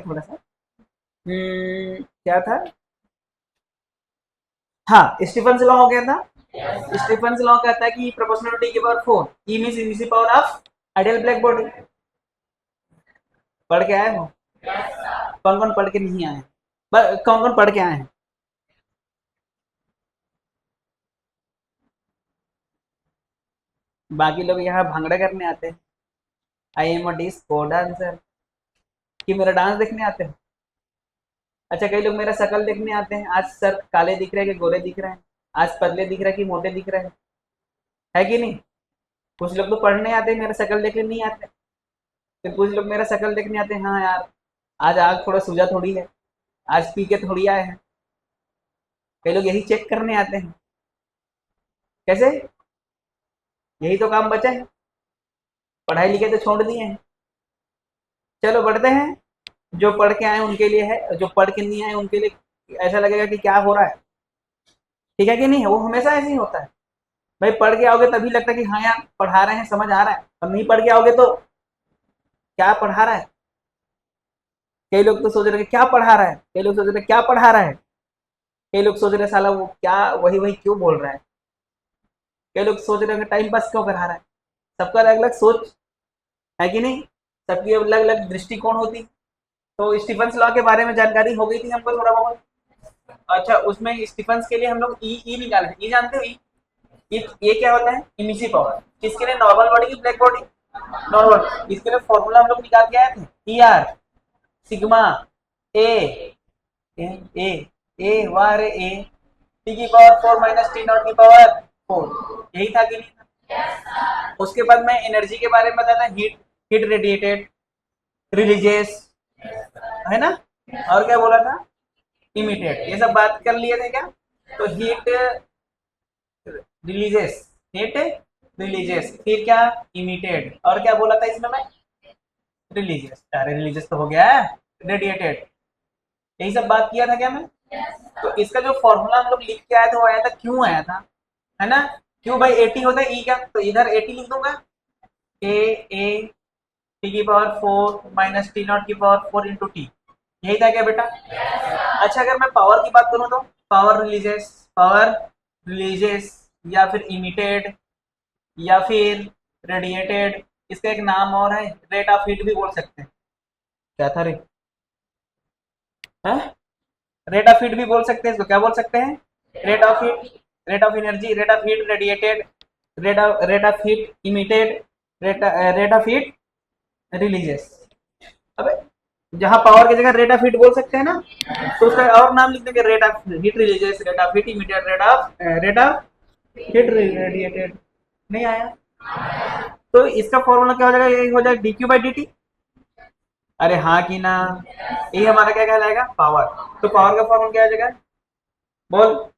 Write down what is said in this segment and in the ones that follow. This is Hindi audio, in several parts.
थोड़ा सा क्या था? हाँ, स्टीफन लॉ हो गया था। स्टीफन लॉ कहता है कि प्रोपोर्शनल टू टी की power 4 E means initial power of ideal black body. पढ़ के आए हो? कौन कौन पढ़ के नहीं आए? कौन कौन पढ़ के आए हैं? बाकी लोग यहाँ भांगड़ा करने आते हैं। I am a disco dancer. कि मेरा डांस देखने आते हैं? अच्छा, कई लोग मेरा शक्ल देखने आते हैं। आज सर काले दिख रहे हैं कि गोरे दिख रहे हैं? आज पतले दिख रहे हैं कि मोटे दिख रहे हैं? है कि नहीं? कुछ लोग तो पढ़ने आते हैं, मेरा शक्ल देखने नहीं आते। फिर कुछ लोग मेरा शक्ल देखने आते हैं, हाँ यार आज आग थोड़ा सूजा थोड़ी है, आज पी के थोड़ी आए हैं। कई लोग यही चेक करने आते हैं। कैसे? यही तो काम बचा है, पढ़ाई लिखाई तो छोड़ दिए हैं। चलो बढ़ते हैं। जो पढ़ के आए उनके लिए है, जो पढ़ के नहीं आए उनके लिए ऐसा लगेगा कि क्या हो रहा है। ठीक है कि नहीं है? वो हमेशा ऐसे ही होता है। भाई पढ़ के आओगे तभी लगता है कि हाँ यार पढ़ा रहे हैं, समझ आ रहा है, और नहीं पढ़ के आओगे तो क्या पढ़ा रहा है। कई लोग तो सोच रहे हैं क्या पढ़ा रहा है, कई लोग सोच रहे हैं क्या पढ़ा रहा है, कई लोग सोच रहे हैं साला वो क्या वही वही क्यों बोल रहा है, कई लोग सोच रहे हैं टाइम पास क्यों करा रहा है। सबका अलग अलग सोच है कि नहीं? सबकी अलग अलग दृष्टिकोण होती। तो स्टीफन लॉ के बारे में जानकारी हो गई थी हमको थोड़ा बहुत। अच्छा, उसमें स्टीफन के लिए हम लोग ई ई निकाले। ई जानते हो? ये क्या होता है? Emissive power. किसके लिए? नॉर्मल बॉडी की ब्लैक बॉडी? नॉर्मल। इसके लिए फॉर्मूला हम लोग निकाल के आए थे। ई आर सिग्मा ए ए ए ए वार ए टी की पावर 4 माइनस टी नॉट की पावर 4। यही था कि नहीं था? उसके बाद मैं एनर्जी के बारे में बताया था। हीट, हीट रेडिएटेड, रिलीजियस, है ना? और क्या बोला था? इमिटेड। ये सब बात कर लिए थे क्या? तो हीट रिलीजियस, हीट रिलीजियस, फिर क्या? इमिटेड, और क्या बोला था इसमें मैं? रिलीजियस। अरे रिलीजियस तो हो गया है, रेडिएटेड। यही सब बात किया था क्या मैं? तो इसका जो फॉर्मूला हम लोग लिख के आए थे वो आया था, क्यों आया था, है ना? क्यों भाई 80 होता है ई का, तो इधर 80 लिख दूंगा। ए ए टी की पावर 4 माइनस टी नॉट की पावर 4 इंटू टी। यही था क्या बेटा? अच्छा, अगर मैं पावर की बात करूं तो पावर रिलीजियस, पावर रिलीजियस, या फिर इमिटेड, या फिर रेडिएटेड। इसका एक नाम और है, रेट ऑफ हीट भी बोल सकते हैं। क्या था रे? रेट ऑफ हीट भी बोल सकते हैं इसको। क्या बोल सकते हैं? Rate of heat, rate of energy, rate of heat radiated, rate of heat emitted, rate of heat religious. अब जहां पावर की जगह रेट ऑफ हीट बोल सकते हैं ना, तो उसका और नाम लिख देंगे, rate of heat religious, rate of heat emitted, rate of heat radiated. नहीं आया? तो इसका फॉर्मूला क्या हो जाएगा? ये हो जाएगा D Q by D T. अरे हाँ कि ना? ये हमारा क्या कहलाएगा? पावर। तो पावर का फॉर्मूला क्या हो जाएगा? बोल।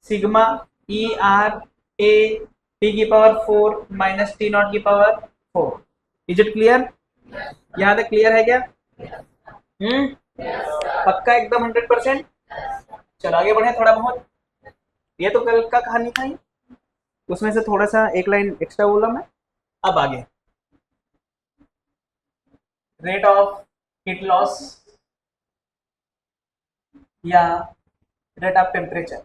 Sigma E R A T की पावर 4 माइनस टी नॉट की पावर 4। Is it clear? यहाँ तक क्लियर है क्या? पक्का एकदम 100%? चलो आगे बढ़े थोड़ा बहुत। ये तो कल का कहानी था ही, उसमें से थोड़ा सा एक लाइन एक्स्ट्रा बोला मैं। अब आगे, रेट ऑफ हीट लॉस या rate of temperature,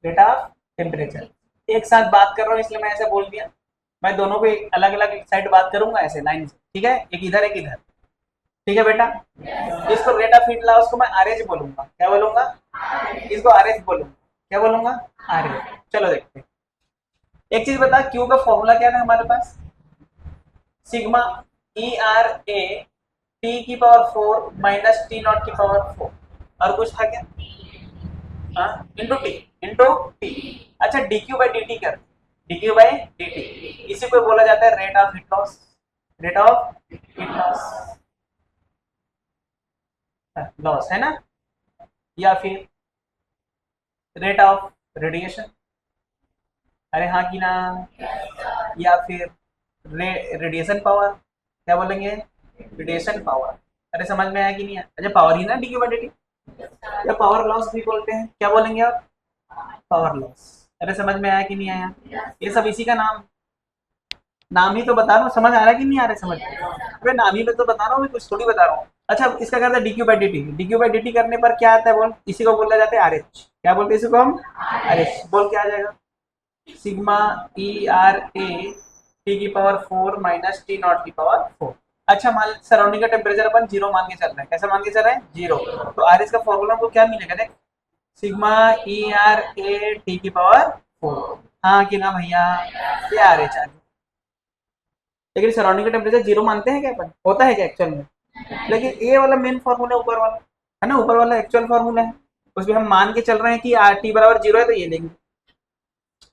rate of temperature. एक साथ बात कर रहा हूँ इसलिए मैं ऐसे बोल दिया। मैं दोनों को अलग अलग साइड बात करूंगा ऐसे लाइन से, ठीक है? एक इधर एक इधर, ठीक है बेटा? इसको रेट ऑफ हीट लॉस को मैं आर एच बोलूंगा। क्या बोलूंगा? इसको आर एच बोलूंगा। क्या बोलूंगा? R H. चलो देखते हैं। एक चीज बता, क्यू का फॉर्मूला क्या था हमारे पास? Sigma E R A T की पावर 4 माइनस टी नॉट की पावर 4। और कुछ था क्या? हाँ, इंटू टी, इंटू टी। अच्छा, D Q by D T कर, D Q by D T. इसी को बोला जाता है rate of heat loss, rate of heat loss, loss, है ना? या फिर रेट ऑफ रेडिएशन। अरे हाँ कि ना? या फिर रेडिएशन पावर। क्या बोलेंगे? Radiation power. अरे समझ में आया कि नहीं आया? अच्छा, पावर ही ना D Q by D T, या पावर लॉस भी बोलते हैं। क्या बोलेंगे आप? Power loss. अरे समझ में आया कि नहीं आया? ये सब इसी का नाम, नाम ही तो बता रहा हूँ। समझ आ रहा है कि नहीं आ रहा है समझ? अरे नाम ही में तो बता रहा हूँ, कुछ थोड़ी बता रहा हूँ। अच्छा इसका करता है D Q by D T, D Q by D T करने पर क्या आता है बोल, इसी को बोला जाता है आर एच। क्या बोलते हैं इसी को हम, आर एच। बोल क्या आ जाएगा, sigma E R A T की पावर 4 माइनस टी नॉट की पावर 4। अच्छा मान सराउंडिंग का टेम्परेचर अपन जीरो मान के चल रहे हैं, कैसा मान के चल रहे हैं, जीरो। तो आर एच का फॉर्मूला को क्या मिलेगा, देख sigma E R A T की पावर 4। हाँ कि ना भैया, ये आर एच आ गया। लेकिन सराउंडिंग का टेम्परेचर जीरो मानते हैं क्या अपन, होता है क्या एक्चुअल में, लेकिन ये वाला मेन फॉर्मूला ऊपर वाला है ना, ऊपर वाला एक्चुअल फॉर्मूला है, उसमें हम मान के चल रहे हैं कि आर टी बराबर जीरो है, तो ये लेंगे।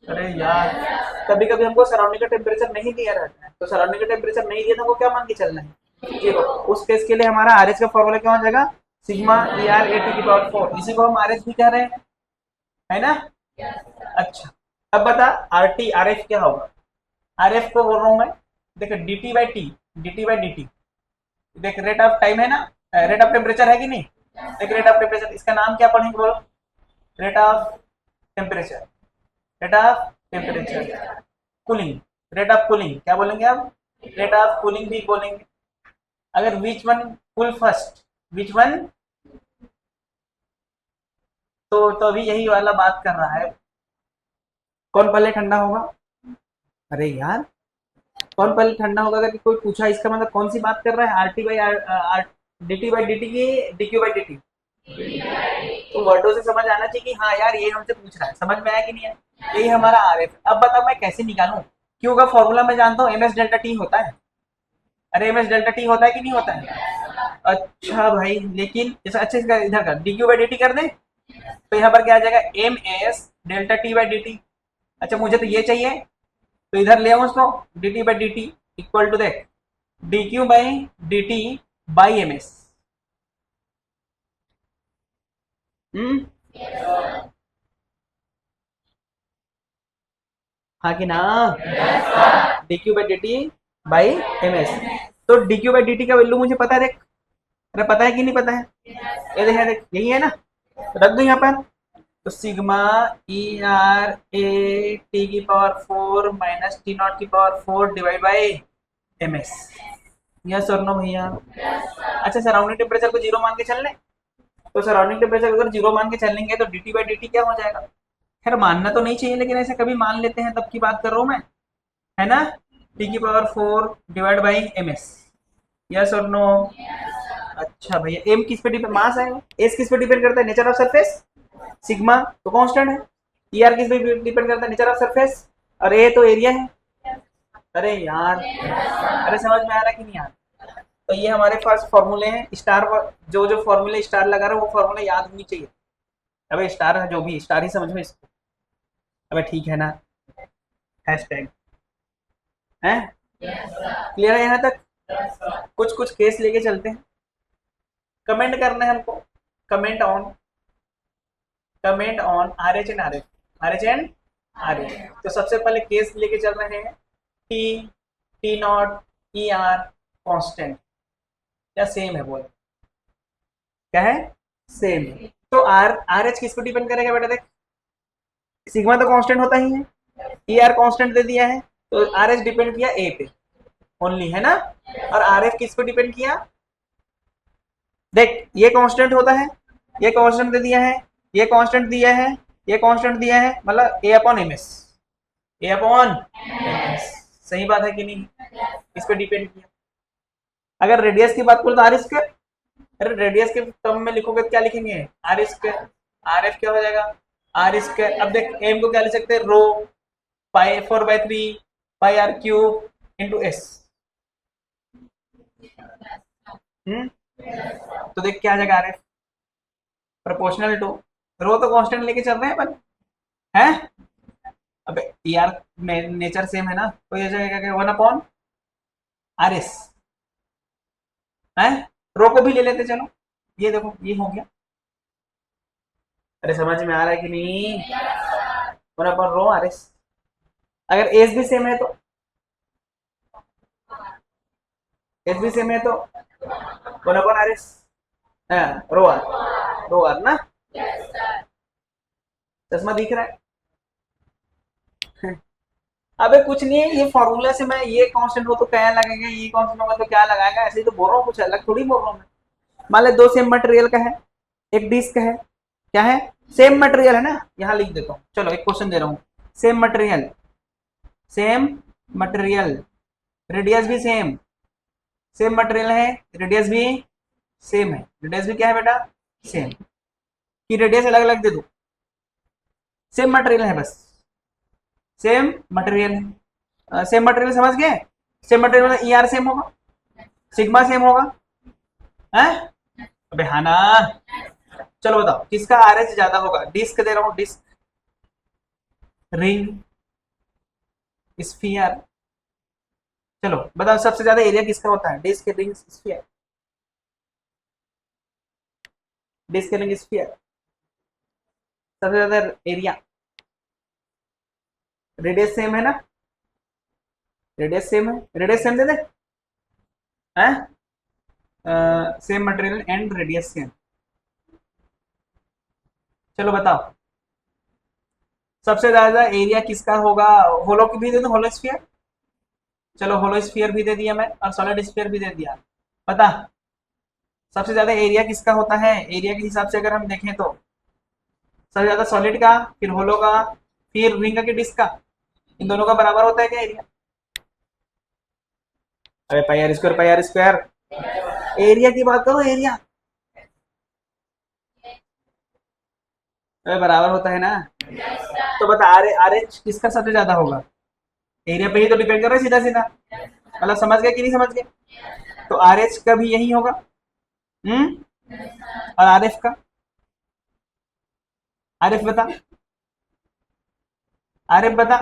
अरे यार, कभी कभी हमको सराउंडिंग का टेम्परेचर नहीं दिया रहता है, तो सराउंडिंग का टेम्परेचर नहीं दिया तो हमको क्या मान के चलना है, जीरो। उस केस के लिए हमारा आर एच का फॉर्मूला क्या हो जाएगा, sigma E R A T की पावर 4, इसी को हम आर एच भी कह रहे हैं, है ना। अच्छा अब बता आर टी आर एफ क्या होगा, आर एफ को बोल रहा हूँ मैं, देख D T by T, D T by D T, देख रेट ऑफ टाइम है ना, रेट ऑफ टेम्परेचर है कि नहीं, देख रेट ऑफ टेम्परेचर, इसका नाम क्या पढ़ेंगे बोलो, rate of temperature, rate of temperature, cooling, rate of cooling क्या बोलेंगे आप, रेट ऑफ कूलिंग भी बोलेंगे। अगर which one cool first, which one, तो अभी यही वाला बात कर रहा है, कौन पहले ठंडा होगा। अरे यार, कौन पहले ठंडा होगा अगर कोई पूछा, इसका मतलब कौन सी बात कर रहा है, R T by R D T by D T की D Q by D T. तो वर्डों से समझ आना चाहिए कि हाँ यार ये हमसे पूछ रहा है, समझ में आया कि नहीं है, यही हमारा आर एफ। अब बताओ मैं कैसे निकालूं, क्यों का फॉर्मूला मैं जानता हूँ, एम एस डेल्टा टी होता है। अरे एम एस डेल्टा टी होता है कि नहीं होता है, अच्छा भाई, लेकिन इस अच्छा इसका इधर कर D Q by D T कर दे, तो यहाँ पर क्या आ जाएगा, M S delta T by D T. अच्छा मुझे तो ये चाहिए, तो इधर ले आऊँ उसको, D T by D T equal to देख D Q by D T by M S. हाँ कि ना, D Q by D T by M S. तो D Q by D T का वैल्यू मुझे पता है, देख, अरे पता है कि नहीं पता है, ये देख देख यही है ना, रख दो यहाँ पर, तो sigma E R A T की पावर 4 माइनस टी नॉट की power 4 divide by M S. Yes और नो भैया। अच्छा सराउंडिंग टेम्परेचर को जीरो मान के चल लें, तो सराउंडिंग टेम्परेचर अगर जीरो मान के चलेंगे तो D T by D T क्या हो जाएगा, खैर मानना तो नहीं चाहिए लेकिन ऐसे कभी मान लेते हैं तब की बात कर रहा हूँ मैं, है ना, टी की power 4 divide by M S. Yes और नो। अच्छा भैया एम किस पे डिपेंड, मास है, एस किस पे डिपेंड करता है, नेचर ऑफ सरफेस, सिग्मा तो कांस्टेंट है, ई आर किस पे डिपेंड करता है, नेचर ऑफ सरफेस, और ए तो एरिया है। अरे यार, अरे समझ में आ रहा है कि नहीं आ रहा, तो ये हमारे पास फॉर्मूले हैं स्टार, जो जो फॉर्मूले स्टार लगा रहे हैं वो फॉर्मूले याद होनी चाहिए। अबे स्टार है जो भी स्टार ही समझो इसको, अबे ठीक है ना, हैशटैग है, क्लियर है यहाँ तक, कुछ कुछ केस लेके चलते हैं, कमेंट करना है हमको, comment on, comment on R H and R F, R H and R F. तो सबसे पहले केस लेके चल रहे हैं, T, T not, E R constant या सेम है, बोल क्या है, सेम है। तो आर आर एच किस पे डिपेंड करेगा बेटा, देख सिग्मा तो कांस्टेंट होता ही है, ई आर कांस्टेंट दे दिया है, तो आर एच डिपेंड किया ए पे ओनली, है ना, और आर एफ किस पे डिपेंड किया, देख ये कांस्टेंट होता है, ये कांस्टेंट दे दिया है, ये कांस्टेंट दिया है, ये कांस्टेंट दिया है, मतलब ए अपॉन एम एस, ए अपॉन एम एस, सही बात है कि नहीं, इस पे डिपेंड किया। अगर रेडियस की बात करो तो आर स्क्वायर, अरे रेडियस के टर्म में लिखोगे तो क्या लिखेंगे, आर स्क्वायर, आर एफ क्या हो जाएगा, आर स्क्वायर। अब देख एम को क्या लिख सकते हैं, रो पाई 4/3 पाई आर क्यूब इंटू एस। तो देख क्या आ जाएगा, आर एफ प्रोपोर्शनल टू, रो तो कांस्टेंट लेके चल रहे हैं अपन, है, अबे यार नेचर सेम है ना, तो ये जाएगा क्या 1 अपॉन आर एस, है, रो को भी ले लेते चलो, ये देखो ये हो गया, अरे समझ में आ रहा है कि नहीं, 1 अपॉन रो आर एस। अगर एस भी सेम है तो, एस भी सेम है तो 1 upon R S, rho R ना, चश्मा दिख रहा है अबे कुछ नहीं है, ये फॉर्मूला से मैं ये कांस्टेंट हो तो क्या लगेगा, ये कांस्टेंट होगा तो क्या लगाएगा, ऐसे ही तो बोल रहा हूँ, कुछ अलग थोड़ी बोल रहा हूँ मैं, मान ले दो सेम मटेरियल का है, एक डिस्क है, क्या है, सेम मटेरियल है ना, यहां लिख देता हूं, चलो एक क्वेश्चन दे रहा हूं, same material, same material, radius भी सेम, सेम मटेरियल है, रेडियस भी सेम है, रेडियस भी क्या है बेटा, सेम, कि रेडियस अलग अलग दे दो, सेम मटेरियल है बस, सेम मटेरियल है, सेम मटेरियल समझ गए, सेम मटेरियल में ई आर सेम होगा, सिग्मा सेम होगा, है, अबे हाँ ना, चलो बताओ किसका आर एच ज्यादा होगा, डिस्क दे रहा हूँ, डिस्क, रिंग, स्फीयर, चलो बताओ सबसे ज्यादा एरिया किसका होता है, disc, ring, sphere, disc, ring, sphere, सबसे ज्यादा एरिया, रेडियस सेम है ना, रेडियस सेम है, रेडियस सेम दे दे, हैं, same material and radius same, चलो बताओ सबसे ज्यादा एरिया किसका होगा, होलो की भी दे दो, होलो स्फीयर, चलो होलो स्फीयर भी दे दिया मैं और सॉलिड स्फीयर भी दे दिया, पता सबसे ज्यादा एरिया किसका होता है, एरिया के हिसाब से अगर हम देखें तो सबसे ज्यादा सॉलिड का, फिर होलो का, फिर रिंग के डिस्क का, इन दोनों का बराबर होता है क्या एरिया, अरे pi R square, pi R square, area की बात करो, एरिया, अरे बराबर होता है ना, तो बता आर आर एच किसका सबसे ज्यादा होगा, एरिया पे ही तो डिपेंड कर रहा है सीधा सीधा, मतलब समझ गया कि नहीं समझ गया, तो आर एच का भी यही होगा, और आर एफ का, आर एफ बता, आर एफ बता,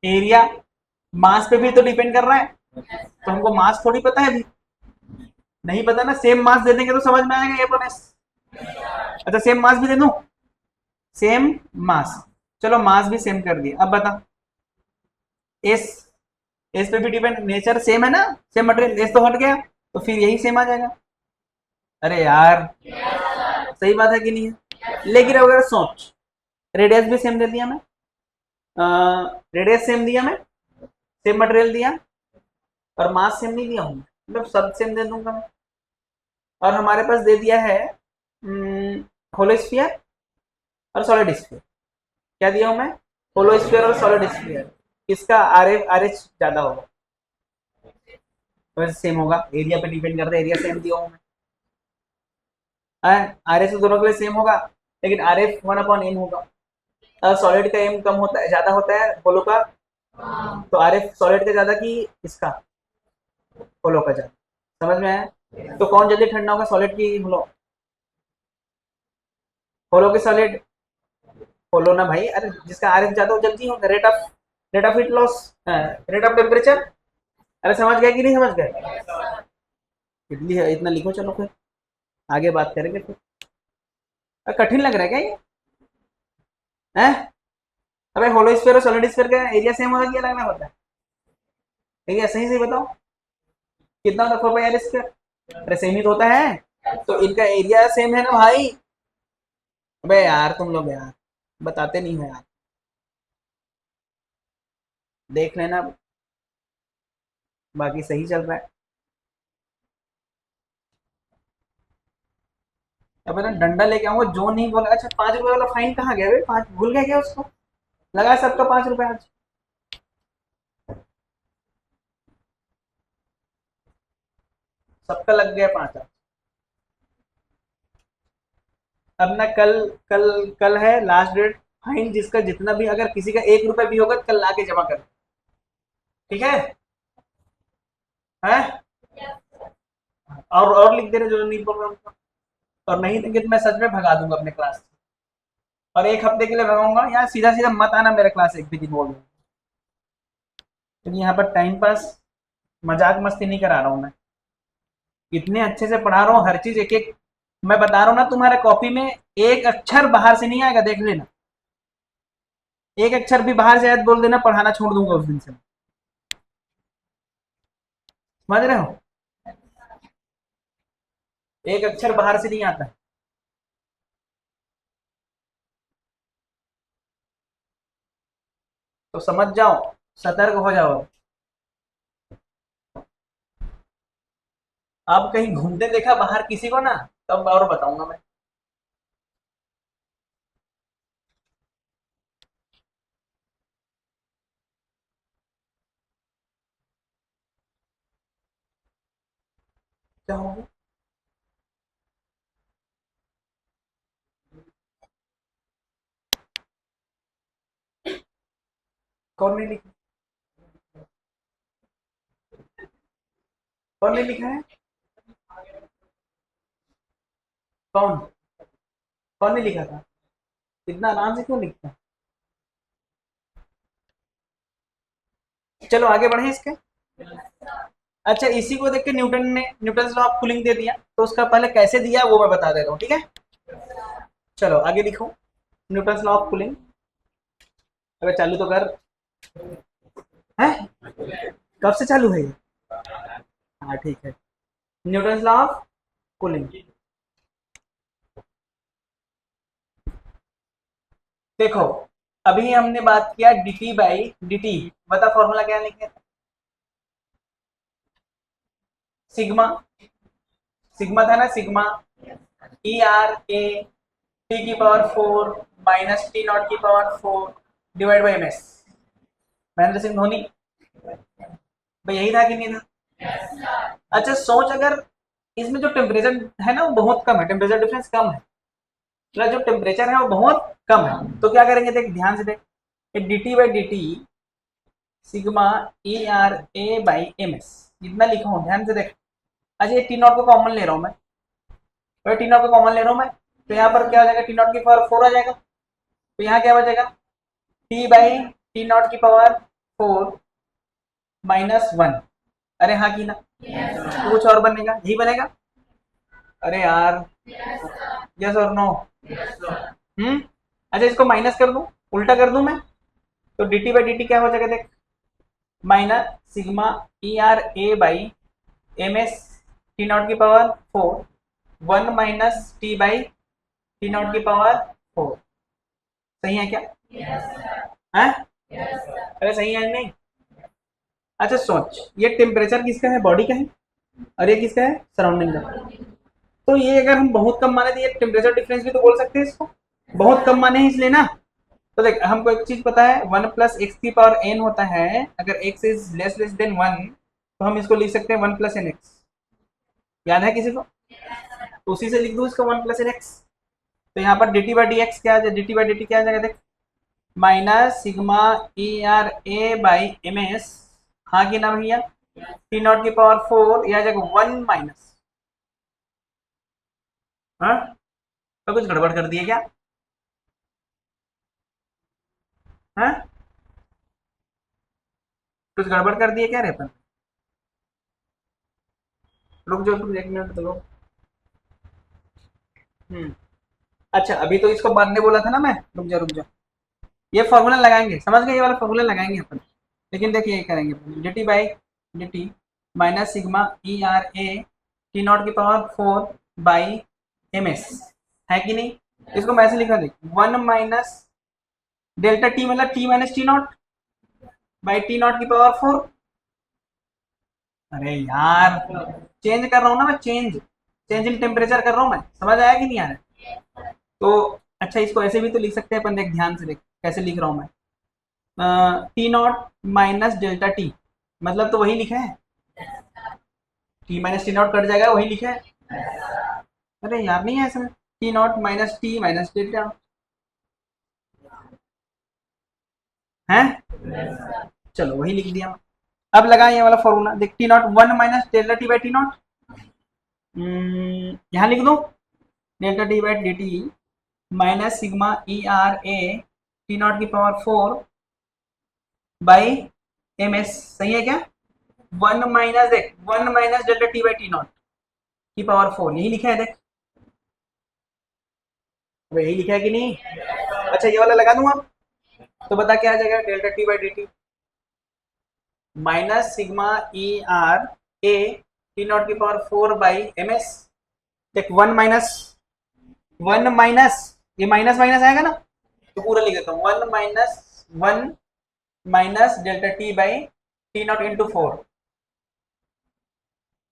एरिया मास पे भी तो डिपेंड कर रहा है, तो हमको मास थोड़ी पता है अभी, नहीं पता ना, सेम मास दे देंगे तो समझ में आएगा, ए अपन एस, अच्छा सेम मास भी दे दूं, सेम मास, चलो मास भी सेम कर दिया, अब बता एस, एस पे भी डिपेंड, नेचर सेम है ना, सेम मटेरियल, एस तो हट गया, तो फिर यही सेम आ जाएगा, अरे यार सही बात है कि नहीं है, लेकिन अगर सोच, रेडियस भी सेम दे दिया मैं, रेडियस सेम दिया मैं, सेम मटेरियल दिया, और मास सेम नहीं दिया हूँ, मतलब सब सेम दे दूंगा मैं, और हमारे पास दे दिया है होलो स्फीयर और सॉलिड स्फीयर, क्या दिया हूँ मैं, होलो स्फीयर और सॉलिड स्फीयर, किसका आर एफ आर एच ज्यादा होगा, तो सेम होगा, एरिया पे डिपेंड करता है, एरिया सेम दिया हूँ मैं, आर एच तो दोनों के लिए सेम होगा, लेकिन R F one upon M होगा, सॉलिड का एम कम होता है, ज्यादा होता है होलो का, तो आर एफ सॉलिड का ज्यादा कि इसका, होलो का ज्यादा, समझ में आया, तो कौन जल्दी ठंडा होगा, सॉलिड की होलो, होलो की सॉलिड, होलो ना भाई, अरे जिसका आर एफ ज्यादा हो जल्दी होगा, rate of heat loss, rate of temperature, अरे समझ गए कि नहीं समझ गए, इतनी है इतना लिखो, चलो फिर आगे बात करेंगे फिर, कठिन लग रहा है क्या ये, है, अबे होलो स्फीयर और सॉलिड स्फीयर का एरिया सेम होता है कि अलग अलग होता है, एरिया सही सही बताओ, कितना होता है 4 पाई आर स्क्वायर, अरे सेम ही तो होता है, तो इनका एरिया सेम है ना भाई, अबे यार तुम लोग यार बताते नहीं हो यार, देख लेना, बाकी सही चल रहा है, अब ना डंडा लेके आऊंगा, जो नहीं बोला, अच्छा 5 रुपए वाला फाइन कहाँ गया भाई, पाँच भूल गया क्या उसको, लगा सबका 5 रुपए आज, सबका लग गया 5 आज, अब ना कल, कल कल है लास्ट डेट, फाइन जिसका जितना भी, अगर किसी का 1 रुपए भी होगा कल लाके जमा कर, ठीक है, हैं, और लिख दे रहे जो नहीं बोल रहा उनको, और नहीं देंगे तो मैं सच में भगा दूंगा अपने क्लास से, और 1 हफ्ते के लिए भगाऊंगा, यार सीधा सीधा मत आना मेरे क्लास एक भी दिन बोल रहा हूँ, क्योंकि यहाँ पर टाइम पास, मजाक मस्ती नहीं करा रहा हूँ मैं, इतने अच्छे से पढ़ा रहा हूँ, हर चीज एक एक, मैं बता रहा हूँ ना, तुम्हारे कॉपी में एक अक्षर बाहर से नहीं आएगा, देख लेना, एक अक्षर भी बाहर से आयत बोल देना, पढ़ाना छोड़ दूंगा उस दिन से, समझ रहे हो, एक अक्षर बाहर से नहीं आता, तो समझ जाओ, सतर्क हो जाओ, आप कहीं घूमते देखा बाहर किसी को ना, तब और बताऊंगा मैं। क्या होगा? कौन नहीं लिखा? कौन नहीं लिखा है? कौन? कौन नहीं लिखा था? इतना आराम से क्यों लिखता? चलो आगे बढ़े इसके। अच्छा, इसी को देख के न्यूटन ने न्यूटन लॉ ऑफ कूलिंग दे दिया, तो उसका पहले कैसे दिया वो मैं बता दे रहा हूँ, ठीक है। चलो आगे लिखो, न्यूटन लॉ ऑफ कूलिंग। अगर चालू तो कर। है? कब से चालू है ये? हाँ ठीक है। Newton law of cooling. देखो, अभी हमने बात किया dt बाई dt। बता फॉर्मूला क्या लिखे? सिग्मा। सिग्मा था ना, sigma E R A T की पावर 4 माइनस टी नॉट की power 4 divide by M S. Mahendra Singh Dhoni. भाई यही था कि नहीं था? अच्छा सोच, अगर इसमें जो टेम्परेचर है ना वो बहुत कम है, टेम्परेचर डिफरेंस कम है, मतलब जो टेम्परेचर है वो बहुत कम है, तो क्या करेंगे देख ध्यान से देख, D T by D T sigma E R A by M S, इतना लिखा हूँ ध्यान से देख। अच्छा ये टी नॉट को कॉमन ले रहा हूँ मैं, और टी नॉट को कॉमन ले रहा हूँ मैं, तो यहाँ पर क्या हो जाएगा, टी नॉट की पावर 4 आ जाएगा, तो यहाँ क्या बचेगा, टी बाई टी नॉट की पावर 4 माइनस 1। अरे हाँ की ना, तो कुछ और बनेगा, यही बनेगा। अरे यार, यस और नो? अच्छा इसको माइनस कर दूं, उल्टा कर दूं मैं, तो D T by D T क्या हो जाएगा देख, minus sigma E R A by M S T naught की power 4 1 minus T by T naught की पावर 4। सही है क्या? है? अरे सही है नहीं? अच्छा सोच, ये टेम्परेचर किसका है, बॉडी का है, और ये किसका है, सराउंडिंग का। तो ये अगर हम बहुत कम माने तो ये टेम्परेचर डिफरेंस भी तो बोल सकते हैं इसको, बहुत कम माने हैं इसलिए ना। तो देख हमको एक चीज पता है, 1 प्लस एक्स की पावर एन होता है, अगर एक्स इज लेस देन 1, तो हम इसको लिख सकते हैं 1 प्लस एन एक्स। याद है किसी को? तो उसी से लिख दूँ इसको 1 प्लस एन एक्स। तो यहाँ पर D T by D X क्या आ जाए, D T by D T क्या आ जाएगा देख, minus sigma E R A by M S, हाँ की ना भैया, टी नॉट की पावर 4 यह आ जाएगा 1 माइनस, हाँ तो कुछ गड़बड़ कर दिए क्या? हाँ कुछ गड़बड़ कर दिए क्या रे अपन? रुक जाओ तुम 1 मिनट तो रुक। हम्म। अच्छा अभी तो इसको बांधने बोला था ना मैं, रुक जा रुक जा। ये फॉर्मूला लगाएंगे, समझ गए, ये वाला फॉर्मूला लगाएंगे अपन। लेकिन देखिए ये करेंगे D T by D T minus sigma E R A T naught की पावर 4 बाई एम एस, है कि नहीं? इसको मैं ऐसे लिखा देख, 1 माइनस डेल्टा टी, मतलब T minus T not by T naught की पावर 4। अरे यार, चेंज कर रहा हूँ ना मैं, चेंज चेंज इन टेम्परेचर कर रहा हूँ मैं, समझ आया कि नहीं आ रहा? तो अच्छा इसको ऐसे भी तो लिख सकते हैं अपन, देख ध्यान से देख कैसे लिख रहा हूँ मैं, T not minus delta T, मतलब तो वही लिखा है, T minus T not cut जाएगा, वही लिखा है। अरे यार नहीं है इसमें, T not minus T minus delta है, चलो वही लिख दिया। अब लगाए ये वाला फॉर्मूला देख, T not 1 minus delta T by T not, यहाँ लिख दो delta T by D T minus sigma E R A T naught की पावर 4 बाई एम एस, सही है क्या? 1 माइनस देख, 1 minus delta T by T naught की पावर 4, यही लिखा है देख, अब यही लिखा है कि नहीं? अच्छा ये वाला लगा दूंगा, तो बता क्या आ जाएगा, delta T by D T minus sigma E R A T naught की पावर 4 बाई एम एस। देख 1 माइनस ये माइनस माइनस आएगा ना, तो पूरा लिख देता हूँ, 1 minus delta T by T not into 4,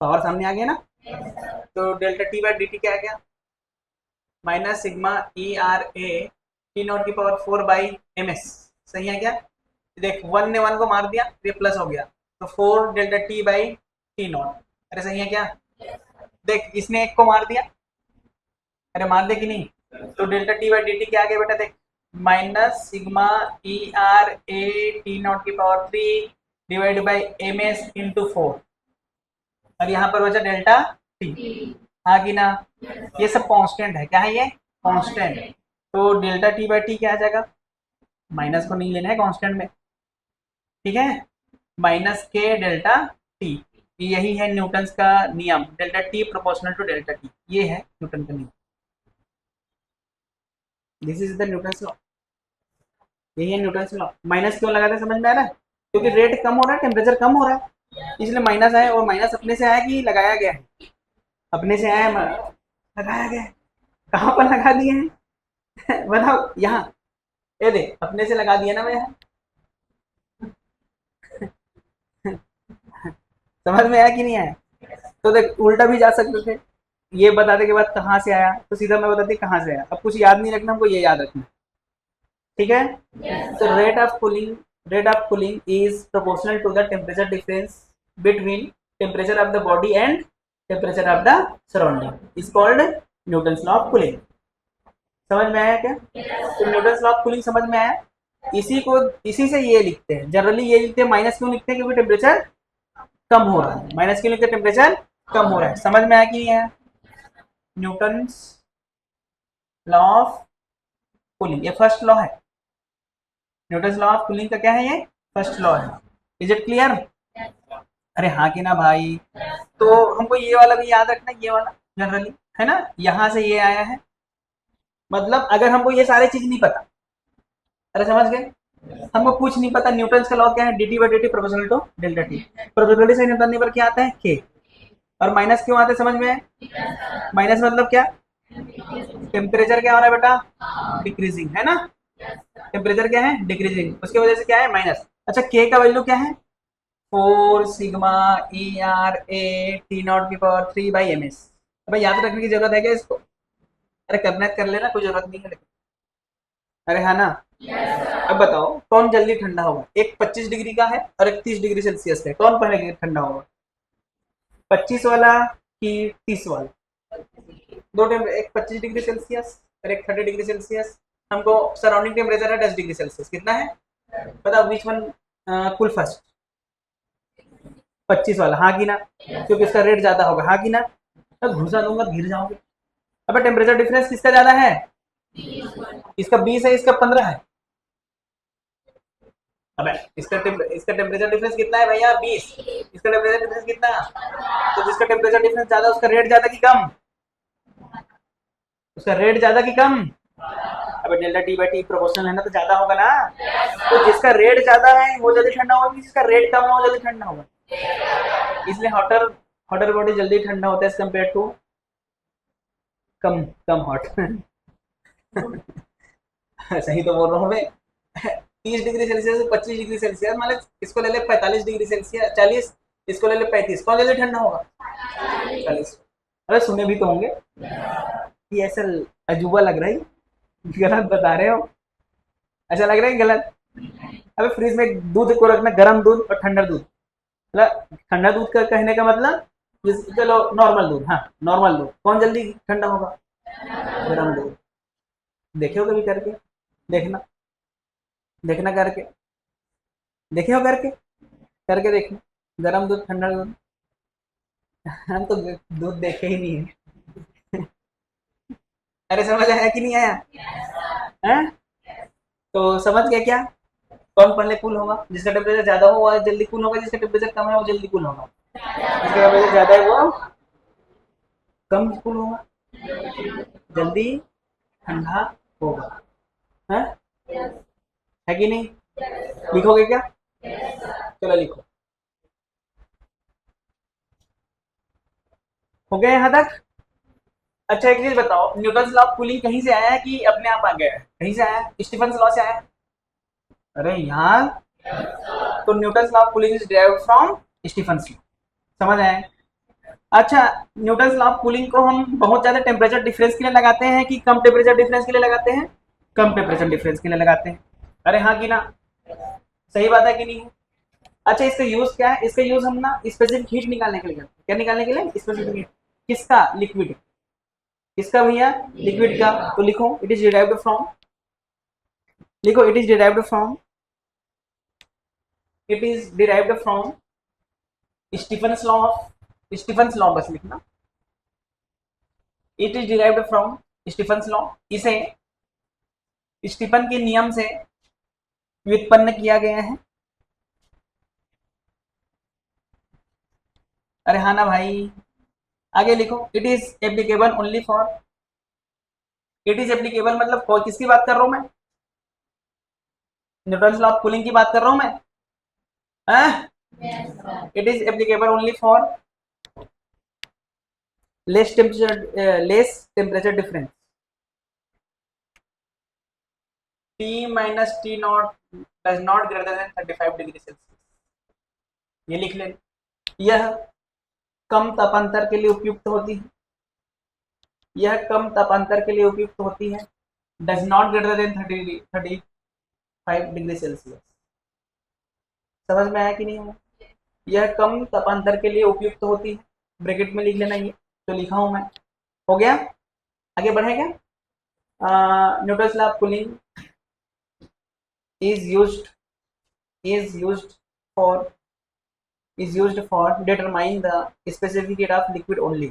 power सामने आ गया ना। तो delta T by D T क्या आ गया, minus sigma E R A T naught की पावर 4 बाई एम एस। सही है क्या? देख 1 ने 1 को मार दिया, ये प्लस हो गया, तो 4 delta T by T naught. अरे सही है क्या? देख इसने एक को मार दिया, अरे मार दे कि नहीं, तो delta T by D T क्या आ गया बेटा, देख minus sigma E R A T naught की power 3 divide by M S into 4, और यहाँ पर बचा डेल्टा टी। हाँ कि ना? ये सब कांस्टेंट है, क्या है ये? कांस्टेंट। तो डेल्टा टी बाई टी क्या आ जाएगा, माइनस को नहीं लेना है कांस्टेंट में, ठीक है, माइनस के डेल्टा टी। यही है न्यूटन्स का नियम, delta T proportional to delta T, ये है न्यूटन का नियम, this is the Newton's law, यही है न्यूटन्स लॉ। माइनस क्यों लगाते हैं समझ में आ रहा है? क्योंकि रेट कम हो रहा है, टेम्परेचर कम हो रहा है, इसलिए माइनस आया, और माइनस अपने से आया कि लगाया गया है? अपने से आया, लगाया गया है। कहाँ पर लगा दिए हैं? बताओ, यहाँ, ये दे अपने से लगा दिया ना मैं, समझ में आया कि नहीं आया? तो देख उल्टा भी जा सकते थे, ये बताने के बाद कहाँ से आया, तो सीधा मैं बताती कहाँ से आया। अब कुछ याद नहीं रखना, हमको ये याद रखना, ठीक है? तो rate of cooling is proportional to the temperature difference between temperature of the body and temperature of the surrounding, is called Newton's law of cooling. समझ में आया क्या? तो न्यूटन्स लॉ ऑफ कूलिंग समझ में आया। इसी से ये लिखते हैं, जनरली ये लिखते हैं, माइनस क्यों लिखते हैं? क्योंकि टेम्परेचर कम हो रहा है, माइनस क्यों लिखते हैं? टेम्परेचर कम हो रहा है। समझ में आया कि नहीं है? न्यूटन्स लॉ ऑफ कूलिंग, ये फर्स्ट लॉ है, न्यूटन्स लॉ ऑफ कूलिंग का क्या है? ये फर्स्ट लॉ है। Is it clear? अरे हाँ कि ना भाई? तो हमको ये वाला भी याद रखना, ये वाला जनरली है ना, यहाँ से ये आया है, मतलब अगर हमको ये सारे चीज नहीं पता, अरे समझ गए, हमको कुछ नहीं पता, न्यूटन्स का लॉ क्या है? D T by D T proportional to delta T. Proportionality से निकालने पर क्या आता है? के। और माइनस क्यों आता है समझ में? माइनस मतलब क्या? टेम्परेचर क्या हो रहा है बेटा? डिक्रीजिंग, है ना? टेम्परेचर क्या है? डिक्रीजिंग, उसकी वजह से क्या है? माइनस। अच्छा के का वैल्यू क्या है? 4 sigma E R A T naught की पावर 3 बाई एम एस। भाई याद रखने की जरूरत है क्या इसको? अरे करना है कर लेना, कोई जरूरत नहीं है लेकिन। अरे हाँ ना? अब बताओ कौन जल्दी ठंडा होगा? एक 25 डिग्री का है और एक 30 डिग्री सेल्सियस है, कौन पहले ठंडा होगा? 25 वाला कि 30 वाला? दो टेम्परेचर, एक 25 डिग्री सेल्सियस और एक 30 डिग्री सेल्सियस। हमको सराउंडिंग टेम्परेचर है 10 डिग्री सेल्सियस, कितना है बताओ? Which one cool first? 25 वाला, हाँ कि ना? क्योंकि इसका रेट ज्यादा होगा, हाँ कि ना? तो घुसा दूंगा गिर जाओगे। अब टेम्परेचर डिफरेंस किसका ज्यादा है? इसका 20 है, इसका 15 है। अबे इसका टेम्परेचर डिफरेंस कितना है भैया? 20। इसका टेम्परेचर डिफरेंस कितना? तो जिसका टेम्परेचर डिफरेंस ज्यादा उसका रेट ज्यादा कि कम? उसका रेट ज्यादा कि कम? अब delta T by T proportional है ना, तो ज्यादा होगा ना। तो जिसका रेट ज्यादा है वो जल्दी ठंडा होगा, जिसका रेट कम है वो जल्दी ठंडा होगा। इसलिए हॉटर हॉटर बॉडी जल्दी ठंडा होता है एज कम्पेयर टू कम कम हॉट। सही तो बोल रहा हूँ मैं। 30 डिग्री सेल्सियस 25 डिग्री सेल्सियस, मतलब इसको ले ले 45 डिग्री सेल्सियस 40, इसको ले ले 35, कौन जल्दी ठंडा होगा? 40। अरे सुने भी तो होंगे कि ऐसा अजूबा लग रहा है, गलत बता रहे हो? ऐसा लग रहा है गलत? अबे फ्रिज में दूध को रखना, गर्म दूध और ठंडा दूध, मतलब ठंडा दूध का कहने का मतलब चलो नॉर्मल दूध, हाँ नॉर्मल दूध, कौन जल्दी ठंडा होगा? गर्म दूध। देखे हो कभी करके? देखना, देखना करके, देखे हो करके? करके देखना, गर्म दूध ठंडा दूध। हम तो दूध देखे ही नहीं है। अरे समझ आया कि नहीं आया? हैं? तो समझ गया क्या? कौन पहले कूल होगा? जिसका टेम्परेचर ज्यादा हो वो जल्दी कूल होगा, जिसका टेम्परेचर कम है वो जल्दी कूल होगा। जिसका टेम्परेचर ज्यादा है वो कम कूल होगा, जल्दी ठंडा होगा। है? है कि नहीं? लिखोगे क्या? चलो लिखो। हो गया यहाँ तक? अच्छा एक चीज बताओ, न्यूटन लॉ ऑफ कूलिंग कहीं से आया है कि अपने आप आ गया है? कहीं से आया है? स्टीफन लॉ से आया है? अरे यार, तो Newton law of cooling is derived from Stephen law. समझ आए? अच्छा, न्यूटन लॉ ऑफ कूलिंग को हम बहुत ज्यादा टेम्परेचर डिफरेंस के लिए लगाते हैं कि कम टेम्परेचर डिफरेंस के लिए लगाते हैं? कम टेम्परेचर डिफरेंस के लिए लगाते हैं। अरे हाँ कि ना? सही बात है कि नहीं? अच्छा, इसका यूज क्या है? इसका यूज हम ना स्पेसिफिक हीट निकालने के लिए करते हैं। क्या निकालने के लिए? Specific heat. किसका? लिक्विड। किसका भैया? लिक्विड का। तो लिखो इट इज डिराइव्ड फ्रॉम, लिखो it is derived from, it is derived from Stefan's law of, Stefan's law बस लिखना, it is derived from Stefan's law. इसे स्टीफन के नियम से व्युत्पन्न किया गया है। अरे हाँ ना भाई, आगे लिखो it is applicable only for, it is applicable मतलब किसकी बात कर रहा हूं मैं? न्यूटन लॉ ऑफ कूलिंग की बात कर रहा हूं मैं। It is applicable only for less temperature difference, T minus T not does not greater than 35 degree Celsius. ये लिख लें। यह कम तापांतर के लिए उपयुक्त होती है, यह कम तापांतर के लिए उपयुक्त होती है। Does not greater than 35 degree Celsius. समझ में आया कि नहीं? यह कम तापांतर के लिए उपयुक्त होती है, ब्रैकेट में लिख लेना, ये तो लिखा हूं मैं। हो गया? आगे बढ़ेगा। Newton law of cooling is used, is used for, is used for determine the specific heat of liquid only.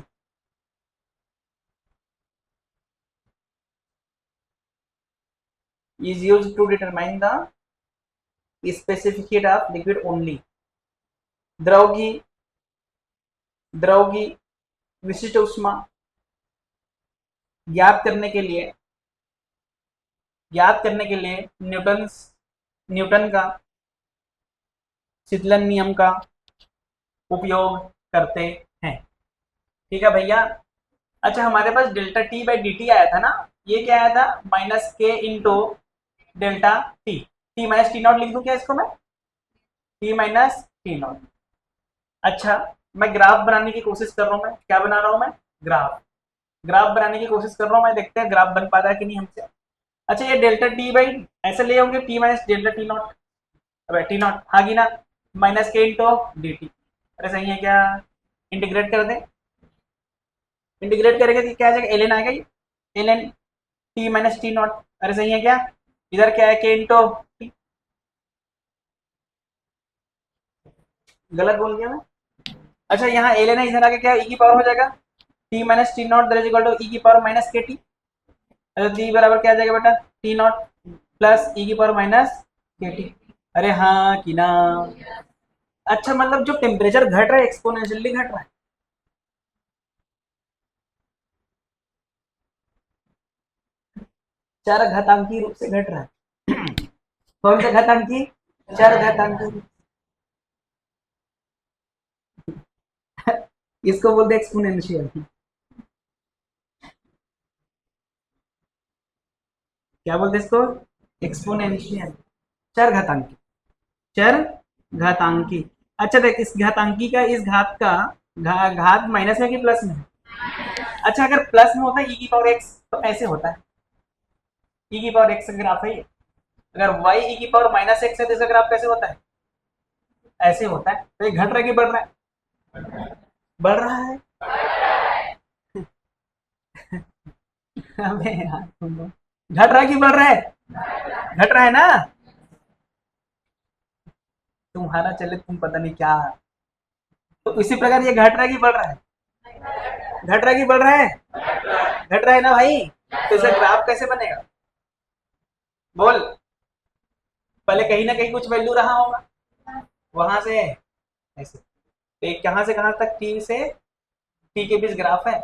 Is used to determine the specific heat of liquid only. द्रव की, द्रव की विशिष्ट ऊष्मा ज्ञात करने के लिए, ज्ञात करने के लिए न्यूटन का शीतलन नियम का उपयोग करते हैं। ठीक है भैया। अच्छा, हमारे पास delta T by D T आया था ना, ये क्या आया था? Minus K into delta T, T minus T naught लिख दूं क्या इसको मैं? T minus T naught. अच्छा, मैं ग्राफ बनाने की कोशिश कर रहा हूँ, मैं क्या बना रहा हूँ मैं? ग्राफ, ग्राफ बनाने की कोशिश कर रहा हूँ मैं, देखते हैं ग्राफ बन पाता है कि नहीं हमसे। अच्छा, ये डेल्टा टी बाई ऐसे ले होंगे T minus delta T not, अब टी नॉट हाँ ना, minus K into D T. अरे सही है क्या? इंटीग्रेट कर दें, इंटीग्रेट करेंगे तो क्या आ जाएगा? एल एन आएगा, ये L N T minus T naught. अरे सही है क्या? इधर क्या है? के इंटू टी। गलत बोल दिया मैं? अच्छा, यहाँ एल एन है, इधर आके क्या ई की पावर हो जाएगा? T minus T naught that is equal to E की पावर माइनस के टी। अच्छा, टी बराबर क्या आ जाएगा बेटा? टी नॉट प्लस ई की पावर माइनस के टी। अरे हाँ कि ना? अच्छा, मतलब जो टेम्परेचर घट रहा है एक्सपोनेंशियली घट रहा है। चर घातांकी रूप से घट रहा है। कौन सा घातांकी? चर घातांकी। इसको बोलते हैं एक्सपोनेंशियल। क्या बोलते हैं इसको? एक्सपोनेंशियल, चर घातांकी, चर घातांकी। अच्छा देख, इस घातांकी का, इस घात का घात माइनस में कि प्लस में? अच्छा, अगर प्लस में होता है ई की पावर एक्स तो ऐसे होता है, ई की पावर एक्स का ग्राफ है ये। अगर वाई ई की पावर माइनस एक्स है तो इसका ग्राफ कैसे होता है? ऐसे होता है। तो ये घट रहा है कि बढ़ रहा है? बढ़ रहा है। अबे यार तुम लोग, घट रहा है कि बढ़ रहा है? घट रहा है ना? तुम्हारा चले तुम पता नहीं क्या। तो इसी प्रकार ये घट रहा है कि बढ़ रहा है? घट रहा है कि बढ़ रहा है? घट रहा है ना भाई? तो इसका ग्राफ कैसे बनेगा? बोल। पहले कहीं ना कहीं कुछ वैल्यू रहा होगा, वहां से ऐसे, तो कहां से कहां तक टी से टी के बीच ग्राफ है।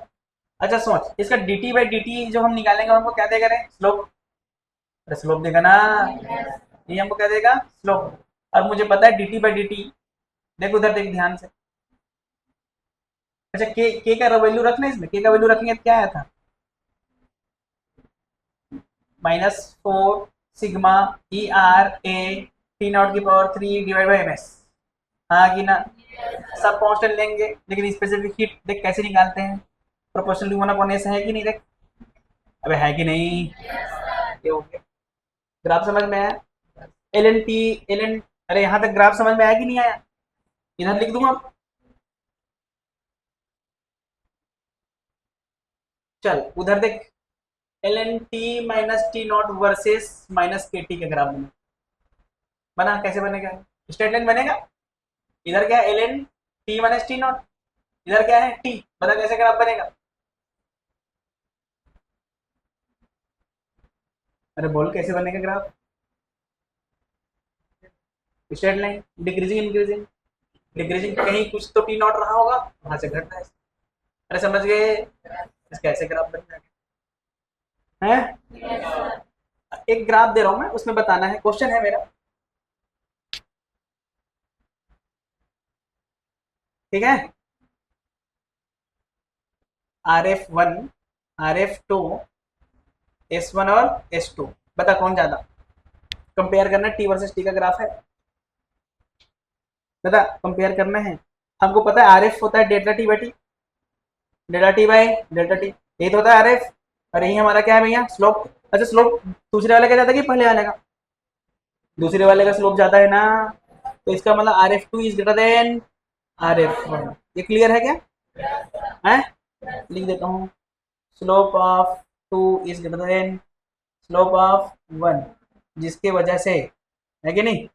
अच्छा सोच, इसका D T by D T जो हम निकालेंगे हमको क्या देगा? स्लोप। अरे स्लोप देगा ना, ये हमको क्या देगा? स्लोप। और मुझे पता है D T by D T, देख उधर देख ध्यान से। अच्छा, के का वैल्यू रखना है इसमें, के का वैल्यू रखेंगे तो क्या आया था? -4 sigma E R A T naught की power 3 divide by M S. हाँ कि ना? सब कांस्टेंट लेंगे, लेकिन स्पेसिफिक हीट देख कैसे निकालते हैं, प्रोपोर्शनल टू 1/s है कि नहीं देख। अबे है कि नहीं, ये हो गया। ग्राफ समझ में आया? L N T L N, अरे यहाँ तक ग्राफ समझ में आया कि नहीं आया? इधर लिख दूंगा। चल उधर देख, L N T minus T naught versus minus K T का ग्राफ बना। बना कैसे बनेगा? स्ट्रेट लाइन बनेगा। इधर क्या है, L N T minus T naught, इधर क्या है टी, बता कैसे ग्राफ बनेगा? अरे बोल कैसे बनेगा graph? Straight line, decreasing increasing, decreasing कहीं कुछ तो टी नॉट रहा होगा, वहां से घट रहा है। अरे समझ गए? इसका ऐसे ग्राफ बन जाएगा है। एक ग्राफ दे रहा हूं मैं, उसमें बताना है, क्वेश्चन है मेरा, ठीक है? RF1, RF2, S1 और S2, बता कौन ज्यादा? कंपेयर करना, टी वर्सेस टी का ग्राफ है, बता कंपेयर करना है। हमको पता है आरएफ होता है delta T by T, delta T by delta T, यही तो होता है आरएफ। और यही हमारा क्या है भैया, स्लोप। अच्छा स्लोप दूसरे वाले का ज्यादा कि पहले वाले का? दूसरे वाले का स्लोप ज्यादा है ना, तो इसका मतलब RF2 is greater then RF1। ये क्लियर है क्या? है, लिख देता हूँ, slope of 2 is greater then slope of 1, जिसके वजह से, है कि नहीं?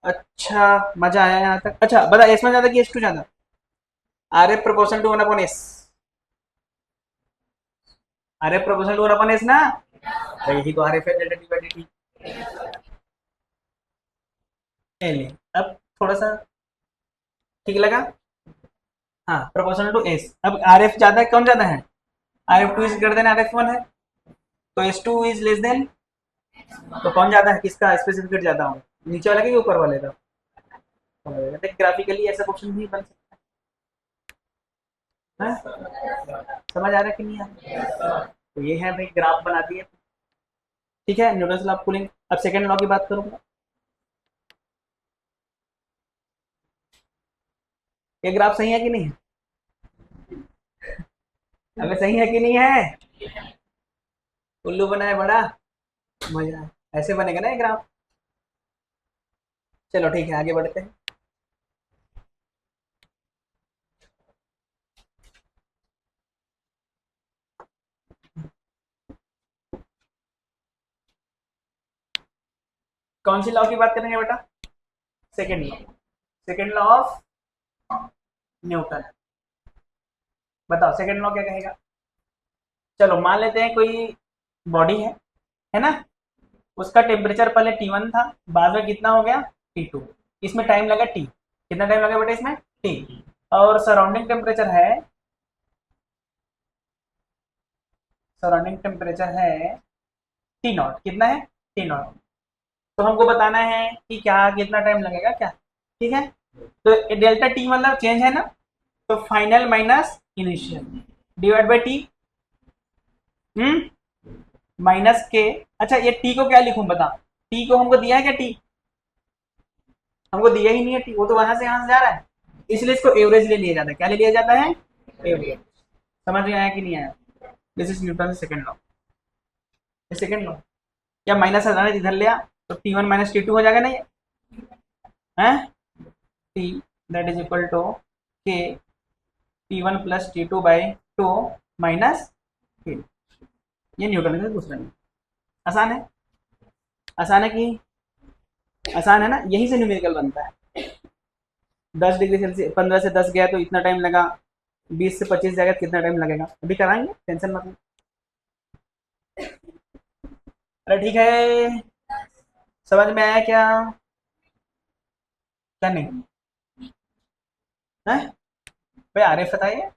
अच्छा मजा आया यहाँ तक। अच्छा बता, एस वन ज्यादा कि एस टू ज्यादा? R F proportional to 1/s, R F proportional to 1/s ना, तो यही तो आर एफ है, delta T by D T. अब थोड़ा सा ठीक लगा? हाँ प्रोपोर्शनल टू एस, अब आर एफ ज्यादा है, कौन ज्यादा है? R F two is greater than R F one है, तो S two is less than, तो कौन ज्यादा है, किसका स्पेसिफिक ज्यादा होगा, नीचे वाले के ऊपर वाले का? ग्राफिकली ऐसा क्वेश्चन भी बन सकता है, समझ आ रहा है कि नहीं आ रहा? तो ये है भाई, ग्राफ बना दिए, ठीक है, न्यूटन लॉ ऑफ कूलिंग। अब सेकंड लॉ की बात करूंगा, ये ग्राफ सही है कि नहीं है? अबे सही है कि नहीं है? उल्लू बनाए बड़ा, मजा है। ऐसे बनेगा ना ये ग्राफ। चलो ठीक है, आगे बढ़ते हैं। कौन सी लॉ की बात करेंगे बेटा? Second law, second law of Newton. बताओ सेकंड लॉ क्या कहेगा? चलो मान लेते हैं कोई बॉडी है ना, उसका टेम्परेचर पहले T1 था, बाद में कितना हो गया T2, इसमें टाइम लगा T, कितना टाइम लगा बेटा इसमें T, और सराउंडिंग टेम्परेचर है, सराउंडिंग टेम्परेचर है T नॉट, कितना है T नॉट। तो हमको बताना है कि क्या कितना टाइम लगेगा क्या, ठीक है? तो डेल्टा टी मतलब चेंज है ना, तो final minus initial divide by T, minus के। अच्छा ये टी को क्या लिखूं बता, टी को हमको दिया है क्या टी? हमको दिया ही नहीं है टी, वो तो वहां से यहाँ से जा रहा है, इसलिए इसको एवरेज ले लिया जाता है। क्या ले लिया जाता है? एवरेज। समझ में आया कि नहीं आया? This is Newton second law, second law. या माइनस हटाना इधर ले आ, तो T1 माइनस T2 हो जाएगा ना ये, है T, that is equal to K T1 plus T2 by 2 minus T। ये न्यूटन का दूसरा नियम। आसान है, आसान है कि आसान है ना, यही से न्यूमेरिकल बनता है। 10 डिग्री सेल्सियस, 15 से 10 गया तो इतना टाइम लगा, 20 से 25 जाएगा कितना टाइम लगेगा, अभी कराएंगे, टेंशन मत लो। अरे ठीक है, समझ में आया क्या? क्या नहीं है भाई? आर एफ बताइए,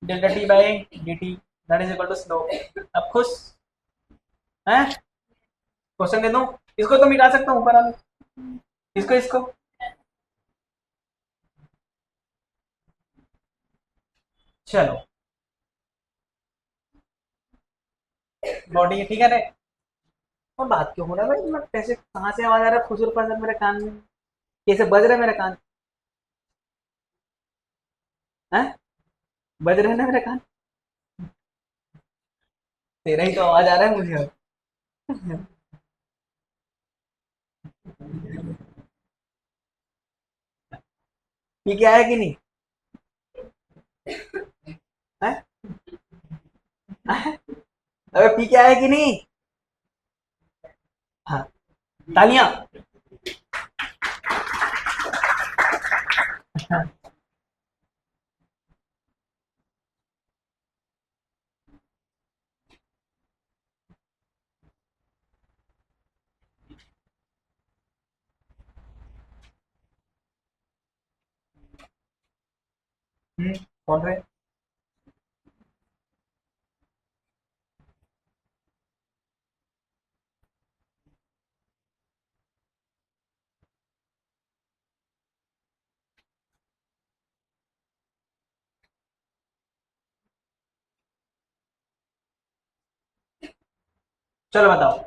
delta T by D T that is equal to slope. अब खुश है? क्वेश्चन दे दूं, इसको तो मिटा सकता हूँ ऊपर वाले, इसको इसको, चलो बॉडी ठीक है रे। और बात क्यों हो रहा है भाई, मैं कैसे कहाँ से आवाज आ रहा है, खुजूर पास मेरे कान में, कैसे बज रहा है मेरे कान? हैं? बज रहे हैं ना मेरे कान? तेरा ही तो आवाज आ रहा है मुझे अब। ये क्या है कि नहीं? हैं? हैं? अबे पी के आया कि नहीं? हाँ, तालियां। कौन रहे? चलो बताओ।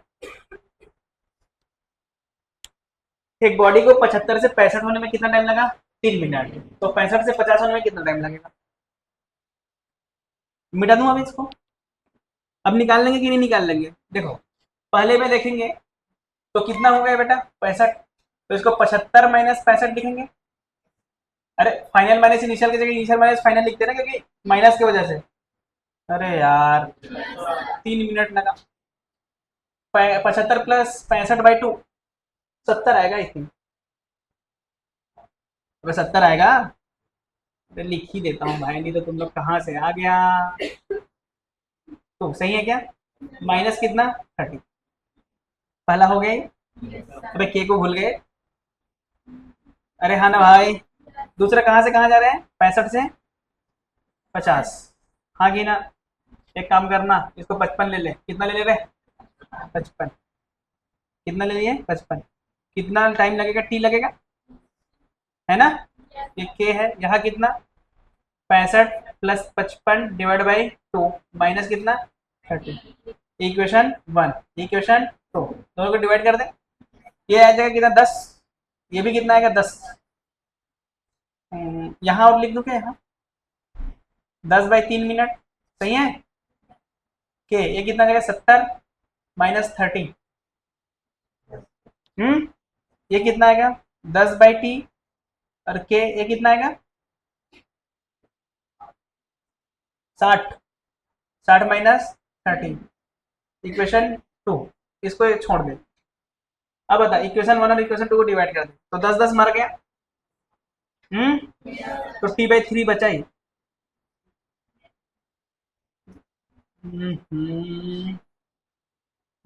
एक बॉडी को 75 से 65 होने में कितना टाइम लगा? 3 मिनट। तो 65 से 50 होने में कितना टाइम लगेगा? मिटा दूं अब इसको? अब निकाल लेंगे कि नहीं निकाल लेंगे? देखो, पहले में देखेंगे तो कितना हो गया बेटा? 65। तो इसको 75 माइनस 65 लिखेंगे। अरे फाइनल माइनस इनिशियल की जगह इनिशियल माइनस फाइनल लिखते हैं ना, क्योंकि माइनस की वजह से। अरे यार, 3 मिनट लगा। 75 + 65/2 70 आएगा आई थिंक। अबे 70 आएगा। अरे लिख ही देता हूँ भाई, नहीं तो तुम लोग कहाँ से आ गया। तो सही है क्या? माइनस कितना? 30। पहला हो गया ये। अबे के को भूल गए। अरे हाँ ना भाई। दूसरा कहाँ से कहाँ जा रहे हैं? 65 से 50। हाँ की ना? एक काम करना, इसको 55 ले ले। कितना ले ले रहे? 55। कितना ले लिए? 55। कितना टाइम लगेगा? टी लगेगा, है ना? ये के है यहाँ कितना? 65 + 55 डिवाइड बाई 2 माइनस कितना? 30। इक्वेशन 1। इक्वेशन 2 दोनों को डिवाइड कर दे। ये आ जाएगा कितना? 10। ये भी कितना आएगा? 10। यहाँ और लिख दूं क्या यहाँ? 10/3 मिनट। सही है। के ये कितना आ जाएगा? 70 माइनस 30। ये कितना आएगा? 10/t। और के ये कितना आएगा? 60। 60 - 30। इक्वेशन 2। इसको ये छोड़ दे। अब बता, इक्वेशन 1 और इक्वेशन 2 को डिवाइड कर दे तो 10 10 मर गया। तो t/3 बचा ही। हम्म,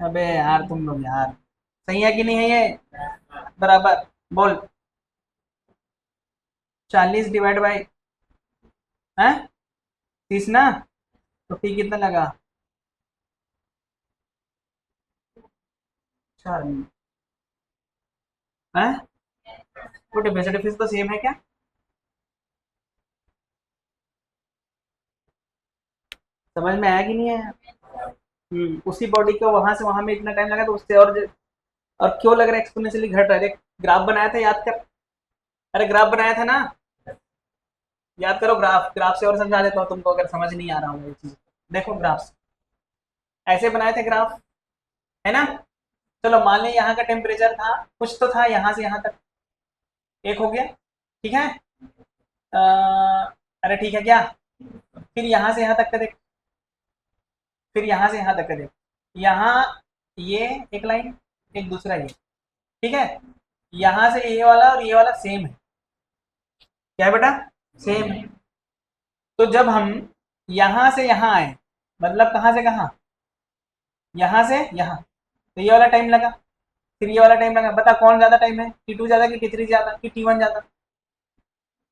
अबे यार तुम लोग यार, सही है कि नहीं है ये? बराबर। बोल। 40 डिवाइड बाई है 30 ना? तो टी कितना लगा? 4 है। वो डिफिस तो सेम है क्या? समझ में आया कि नहीं आया? उसी बॉडी को वहां से वहां में इतना टाइम लगा तो उससे और क्यों लग रहा है एक्सपोनेंशियली घट रहा है? देख, ग्राफ बनाया था, याद कर। अरे ग्राफ बनाया था ना? याद करो ग्राफ। ग्राफ से और समझा देता हूँ तुमको, अगर समझ नहीं आ रहा हूँ ये चीज। देखो ग्राफ ऐसे बनाए थे ग्राफ, है ना? चलो मान लें यहाँ का टेम्परेचर था, कुछ तो था यहाँ से यहाँ तक। एक हो गया, ठीक है। अ, अरे ठीक है क्या? फिर यहाँ से यहाँ तक का देख। फिर यहाँ से यहाँ तक का देख। यहाँ ये एक लाइन, एक दूसरा ये, ठीक है। यहाँ से ये वाला और ये वाला सेम है। क्या है बेटा? सेम है। तो जब हम यहाँ से यहाँ आए, मतलब कहाँ से कहाँ? यहाँ से यहाँ, तो ये वाला टाइम लगा। फिर ये वाला टाइम लगा। बता कौन ज्यादा टाइम है? T2 ज्यादा कि T3 ज्यादा कि T1 ज्यादा?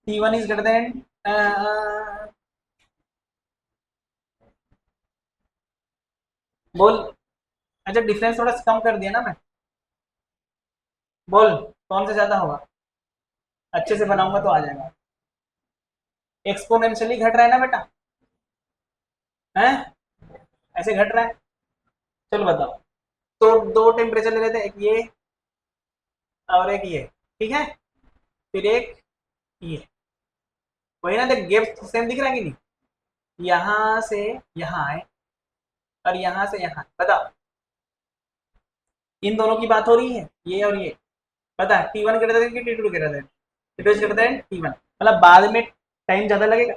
T1 is greater then. बोल। अच्छा डिफरेंस थोड़ा सा कम कर दिया ना मैं? बोल कौन से ज्यादा होगा? अच्छे से बनाऊंगा तो आ जाएगा। एक्सपोनेंशियली घट रहा है ना बेटा? है? ऐसे घट रहा है। चलो बताओ। तो दो टेम्परेचर ले लेते हैं, एक ये और एक ये, ठीक है। फिर एक ये, वही ना, देख गैप सेम दिख रहा है कि नहीं, यहाँ से यहाँ है और यहाँ से यहाँ, बताओ इन दोनों की बात हो रही है, ये और ये, पता है T1 ग्रेटर देन कि T2 greater than, T2 greater than T1, मतलब बाद में टाइम ज्यादा लगेगा,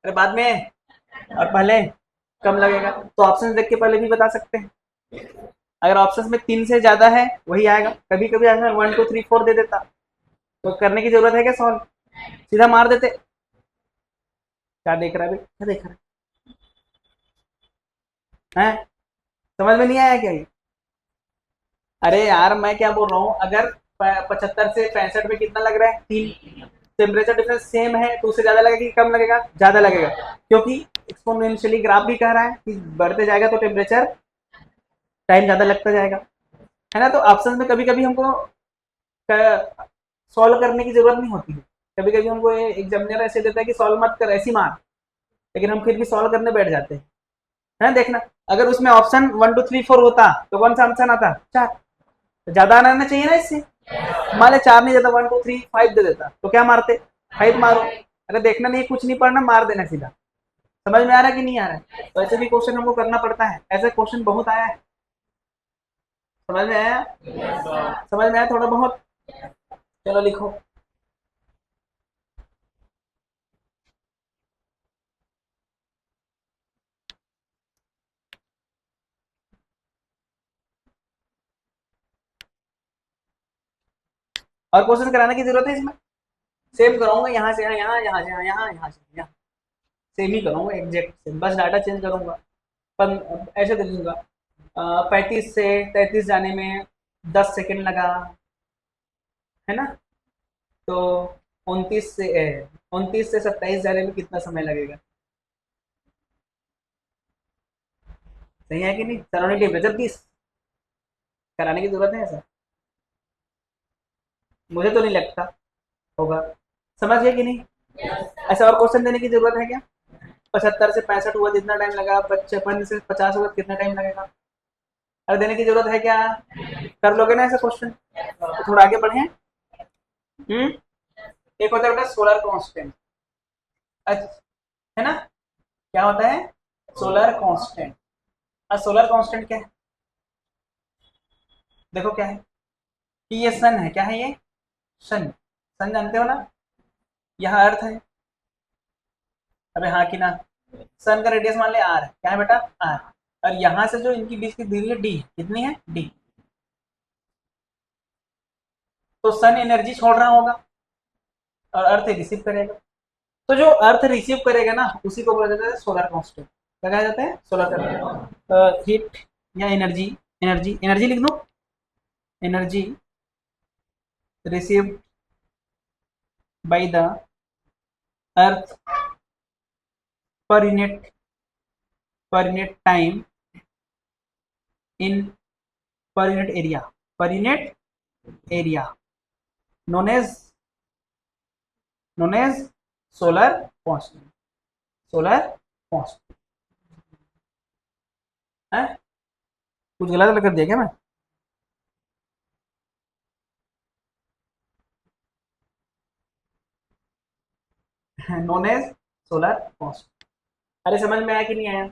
अरे बाद में, और पहले कम लगेगा। तो ऑप्शन देख के पहले भी बता सकते हैं, अगर ऑप्शन में 3 से ज्यादा है वही आएगा, कभी कभी अगर 1 2 3 4 दे देता तो करने की जरूरत है क्या सॉल्व, सीधा मार देते। क्या देख रहा है भाई, क्या देख रहा है, समझ में नहीं आया क्या ये? अरे यार मैं क्या बोल रहा हूँ, अगर 75 से 65 में कितना लग रहा है, 3, टेम्परेचर डिफरेंस सेम है तो उससे ज्यादा लगेगा कि कम लगेगा, ज्यादा लगेगा, क्योंकि एक्सपोनेंशियली ग्राफ भी कह रहा है कि बढ़ते जाएगा तो टेम्परेचर टाइम ज्यादा लगता जाएगा, है ना। तो ऑप्शन में कभी कभी हमको सॉल्व करने की जरूरत नहीं होती है, कभी कभी हमको एग्जामिनर ऐसे देता है कि सॉल्व मत कर, ऐसी मार, लेकिन हम फिर भी सॉल्व करने बैठ जाते हैं, है ना। देखना अगर उसमें ऑप्शन 1 2 3 4 होता तो कौन सा आंसर आता, 4, तो ज्यादा आना चाहिए ना इससे, मान ले 4 नहीं देता, 1 2 3 5 दे देता तो क्या मारते, 5 मारो, अगर देखना नहीं कुछ नहीं पढ़ना मार देना सीधा। समझ में आ रहा है कि नहीं आ रहा है? तो ऐसे भी क्वेश्चन हमको करना पड़ता है, ऐसे क्वेश्चन बहुत आया है, समझ में आया, समझ में आया थोड़ा बहुत, चलो लिखो। और क्वेश्चन कराने की जरूरत है इसमें, सेम कराऊंगा, यहाँ से यहाँ, यहाँ से यहाँ, यहाँ से यहाँ, सेम ही करूंगा एग्जैक्ट सेम, बस डाटा चेंज करूंगा, ऐसे दे दूंगा 35 से 33 जाने में 10 सेकेंड लगा, है ना, तो 29 से 27 जाने में कितना समय लगेगा, सही है कि नहीं, सराउंडिंग टेम्परेचर 30, कराने की जरूरत है ऐसा, मुझे तो नहीं लगता होगा, समझ गए कि नहीं, ऐसा और क्वेश्चन देने की जरूरत है क्या, 75 से 65 हुआ जितना टाइम लगा, 55 से 50 हुआ कितना टाइम लगेगा, अरे देने की जरूरत है क्या, कर लोगे ना ऐसा क्वेश्चन, तो थोड़ा आगे बढ़े। एक होता है बेटा सोलर कांस्टेंट, है ना, क्या होता है सोलर कांस्टेंट, और सोलर कांस्टेंट क्या है, देखो क्या है कि ये सन है, क्या है ये सन, सन जानते हो ना, यहाँ अर्थ है, अबे हाँ कि ना, सन का रेडियस मान ले आर है, क्या है बेटा आर, और यहाँ से जो इनकी बीच की दूरी है डी, कितनी है डी, तो सन एनर्जी छोड़ रहा होगा और अर्थ रिसीव करेगा, तो जो अर्थ रिसीव करेगा ना उसी को बोला जाता है सोलर कांस्टेंट, क्या कहा जाता है सोलर हीट या एनर्जी, एनर्जी लिख दो, energy received by the earth per unit time in per unit area known as solar constant, solar constant है, कुछ गलत कर दिया क्या मैं, नोन एज सोलर कांस्टेंट, अरे समझ में आया कि नहीं आया,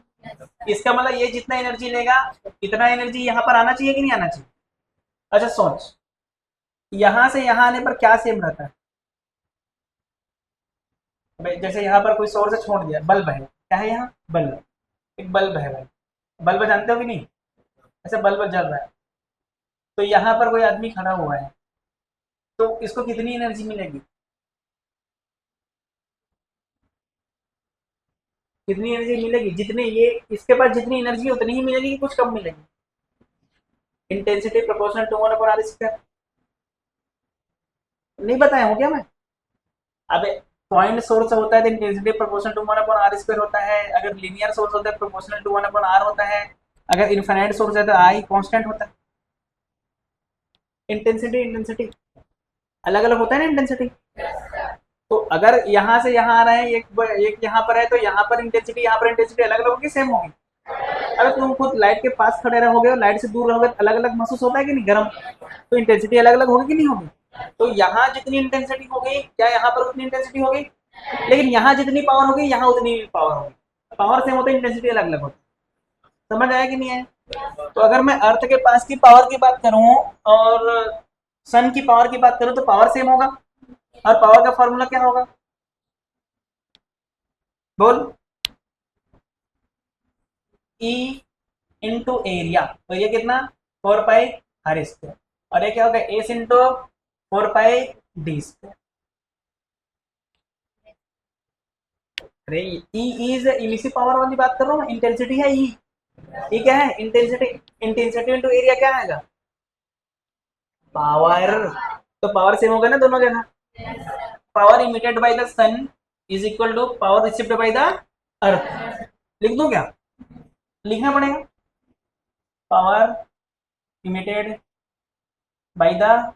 इसका मतलब ये जितना एनर्जी लेगा इतना एनर्जी यहाँ पर आना चाहिए कि नहीं आना चाहिए, अच्छा सोच यहाँ से यहाँ आने पर क्या सेम रहता है, जैसे यहाँ पर कोई सोर्स छोड़ दिया, बल्ब है, क्या है यहाँ बल्ब, एक बल्ब है भाई, बल्ब जानते हो कि नहीं, ऐसे बल्ब जल रहा है, तो यहाँ पर कोई आदमी खड़ा हुआ है तो इसको कितनी एनर्जी मिलेगी, कितनी एनर्जी मिलेगी, जितने ये इसके पास जितनी एनर्जी उतनी ही मिलेगी कि कुछ कम मिलेगी, इंटेंसिटी प्रोपोर्शनल टू 1/r², नहीं बताया हूँ क्या मैं, अबे पॉइंट सोर्स होता है तो इंटेंसिटी प्रोपोर्शनल टू 1/r² होता है, अगर लीनियर सोर्स होता है प्रोपोर्शनल टू 1/r होता है, अगर इनफाइनाइट सोर्स है तो आई कांस्टेंट होता है, इंटेंसिटी इंटेंसिटी अलग अलग होता है ना इंटेंसिटी, तो अगर यहाँ से यहाँ आ रहा है एक यहाँ पर है तो यहाँ पर इंटेंसिटी अलग अलग होगी सेम होगी, अगर तुम खुद लाइट के पास खड़े रहोगे और लाइट से दूर रहोगे तो अलग अलग महसूस होता है कि नहीं गर्म, तो इंटेंसिटी अलग अलग होगी कि नहीं होगी, तो यहाँ जितनी इंटेंसिटी होगी क्या यहाँ पर उतनी इंटेंसिटी होगी, लेकिन यहाँ जितनी पावर होगी यहाँ उतनी पावर होगी, पावर सेम होता है, इंटेंसिटी अलग अलग होती है। समझ आया कि नहीं है? तो अगर मैं अर्थ के पास की पावर की बात करूं और सन की पावर की बात करूं तो पावर सेम होगा, और पावर का फॉर्मूला क्या होगा? बोल। ई इंटू एरिया, तो ये कितना? 4 पाई r², और ये क्या होगा? एस इंटू 4 पाई d²। अरे ई इज इमिसिव पावर वाली बात कर रहा हूँ, इंटेंसिटी है ई। ये क्या है? इंटेंसिटी। इंटेंसिटी इंटू एरिया क्या आएगा? पावर। तो पावर सेम होगा ना दोनों जगह। Power emitted by the sun is equal to power received by the earth. लिख दूं क्या? लिखना पड़ेगा। Power emitted by the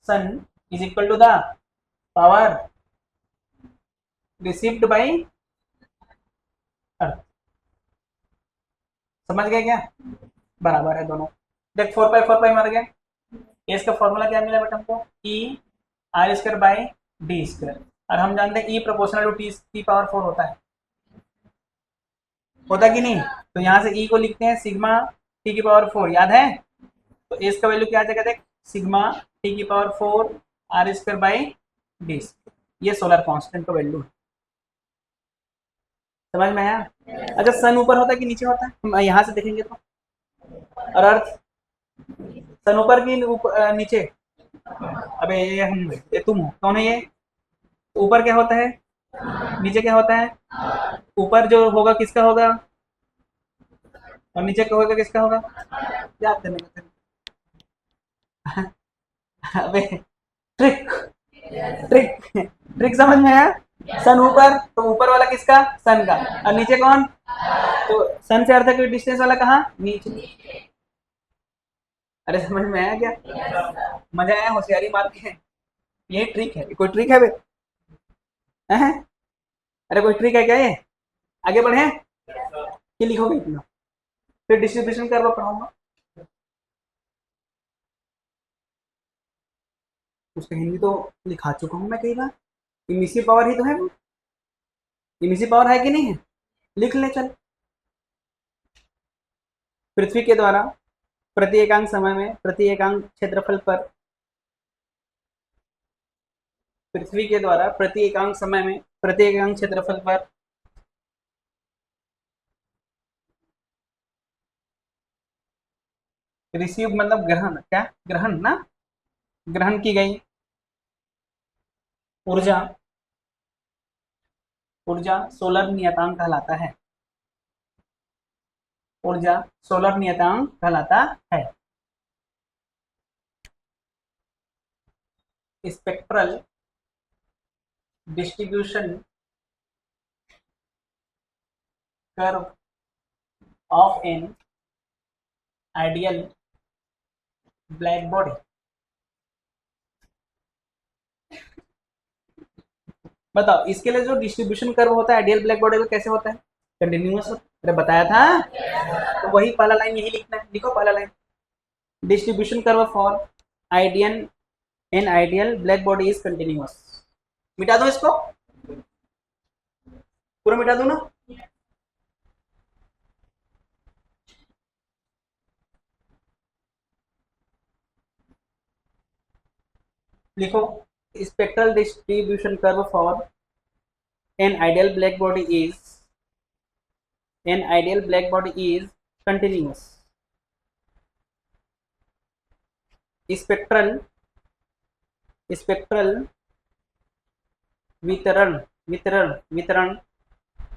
sun is equal to the power received by earth. समझ गए क्या? बराबर है दोनों। देख 4 पाई मर गया। इसका फॉर्मूला क्या मिला बेटा हमको? ई r² बाई d², और हम जानते हैं ई प्रोपोर्शनल टू टी की पावर 4 होता है, होता कि नहीं? तो यहाँ से ई को लिखते हैं सिग्मा टी की पावर 4, याद है? तो इसका वैल्यू क्या आ जाएगा? देख सिग्मा टी की पावर 4 r² बाई d², ये सोलर कांस्टेंट का वैल्यू है। समझ में आया? अच्छा सन ऊपर होता है कि नीचे होता है? हम यहाँ से देखेंगे तो। और अर्थ सन ऊपर की नीचे? अबे ये तुम हो, कौन है ये? ऊपर क्या होता है, नीचे क्या होता है? ऊपर जो होगा किसका होगा, और नीचे का होगा किसका होगा? याद करने का। अबे ट्रिक, ट्रिक ट्रिक समझ में आया? सन ऊपर, तो ऊपर वाला किसका? सन का। और नीचे कौन? तो सन से अर्थ की डिस्टेंस वाला कहाँ? नीचे। अरे समझ में आया क्या? मजा आया? होशियारी मार के। यही ट्रिक है। कोई ट्रिक है बे? हैं? अरे कोई ट्रिक है क्या ये? आगे बढ़े? ये लिखोगे इतना, फिर डिस्ट्रीब्यूशन कर लो, पढ़ाऊंगा। उसका हिंदी तो लिखा चुका हूँ मैं कई बार। इमिसिव पावर ही तो है वो। इमिसिव पावर है कि नहीं है? लिख ले चल। पृथ्वी के द्वारा प्रति एकांक समय में प्रति एकांक क्षेत्रफल पर, पृथ्वी के द्वारा प्रति एकांक समय में प्रति एकांक क्षेत्रफल पर रिसीव मतलब ग्रहण, क्या ग्रहण ना, ग्रहण की गई ऊर्जा, ऊर्जा सोलर नियतांक कहलाता है। ऊर्जा सोलर नियतांक कहलाता है। Spectral distribution curve of N ideal black body. बताओ इसके लिए जो डिस्ट्रीब्यूशन कर्व होता है आइडियल ब्लैक बॉडी का, कैसे होता है? कंटिन्यूअस। अरे बताया था। तो वही पहला लाइन यही लिखना है, लिखो पहला line. Distribution curve for ideal an ideal black body is continuous. मिटा दो इसको, पूरा मिटा दो ना। लिखो spectral distribution curve for an ideal black body is, an ideal black body is continuous. Spectral, spectral वितरण, वितरण वितरण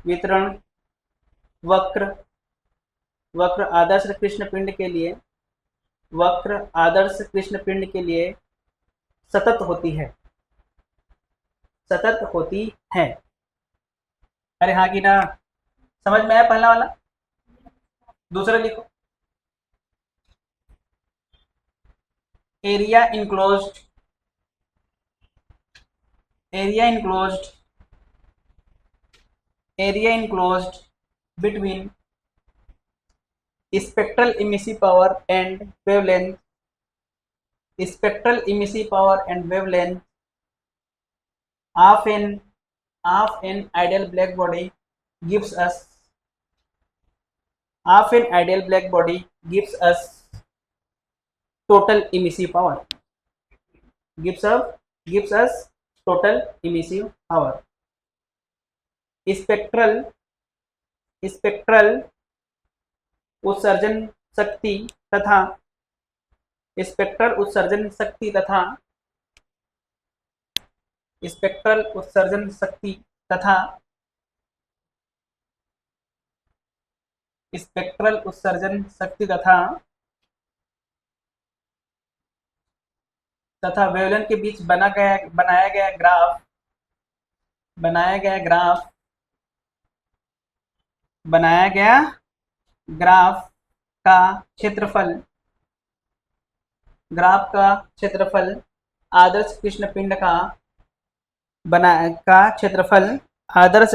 वितरण वक्र, वक्र आदर्श कृष्ण पिंड के लिए, वक्र आदर्श कृष्ण पिंड के लिए सतत होती है, सतत होती है। अरे हाँ कि ना? समझ में आया पहला वाला? दूसरा लिखो area enclosed, area enclosed, area enclosed between spectral emissive power and wavelength, spectral emissive power and wavelength of an of an ideal black body gives us of an ideal black body gives us total emissive power, gives us total emissive power. Spectral उत्सर्जन शक्ति तथा स्पेक्ट्रल उत्सर्जन शक्ति तथा स्पेक्ट्रल उत्सर्जन शक्ति तथा स्पेक्ट्रल उत्सर्जन शक्ति तथा वेवलेंथ के बीच बनाया गया ग्राफ का क्षेत्रफल आदर्श कृष्ण पिंड का क्षेत्रफल आदर्श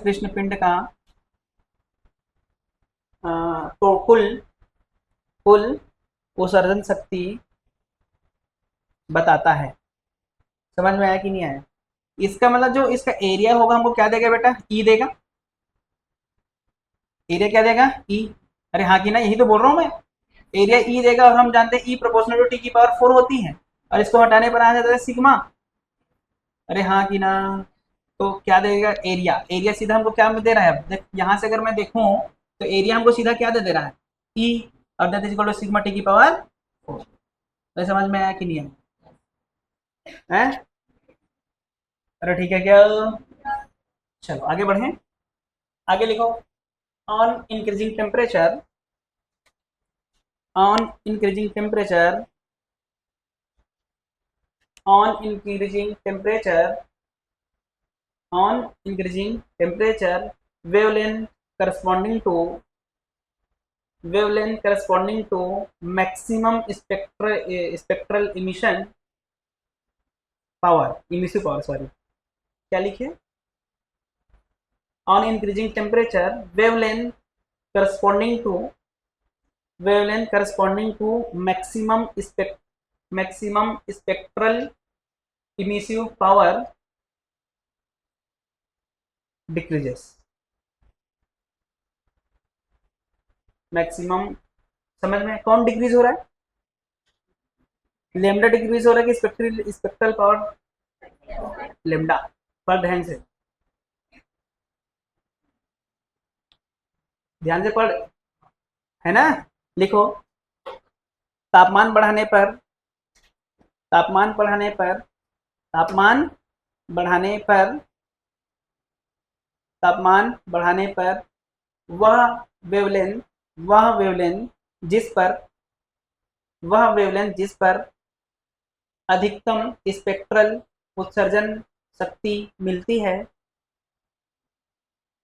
कृष्ण पिंड का तो कुल उत्सर्जन शक्ति बताता है। समझ में आया कि नहीं आया? इसका मतलब जो इसका एरिया होगा हमको क्या देगा बेटा? ई देगा। एरिया क्या देगा? ई। अरे हाँ कि ना, यही तो बोल रहा हूँ मैं। एरिया ई देगा और हम जानते हैं ई प्रोपोर्शनल टू टी की पावर 4 होती है और इसको हटाने पर आ जाता है सिग्मा। अरे हाँ कि ना, तो क्या देगा? एरिया। एरिया सीधा हमको क्या दे रहा है? देख यहाँ से अगर मैं देखूँ तो एरिया हमको सीधा क्या दे रहा है? ई, और that is equal to sigma T की पावर 4। तो समझ में आया कि नहीं है? अरे ठीक है क्या? चलो आगे बढ़ें। आगे लिखो, on increasing temperature on increasing temperature wavelength corresponding to maximum spectral emission power, emissive power, sorry, क्या लिखिए? on increasing temperature wavelength corresponding to maximum spectral emissive power decreases. Maximum समझ में? कौन डिक्रीज हो रहा है? लेमडा डिक्रीज हो रहा है कि स्पेक्ट्रल पावर? लेमडा। पढ़ ध्यान से, पढ़, है ना? लिखो, तापमान बढ़ाने पर वह वेवलेंथ जिस पर अधिकतम स्पेक्ट्रल उत्सर्जन शक्ति मिलती है,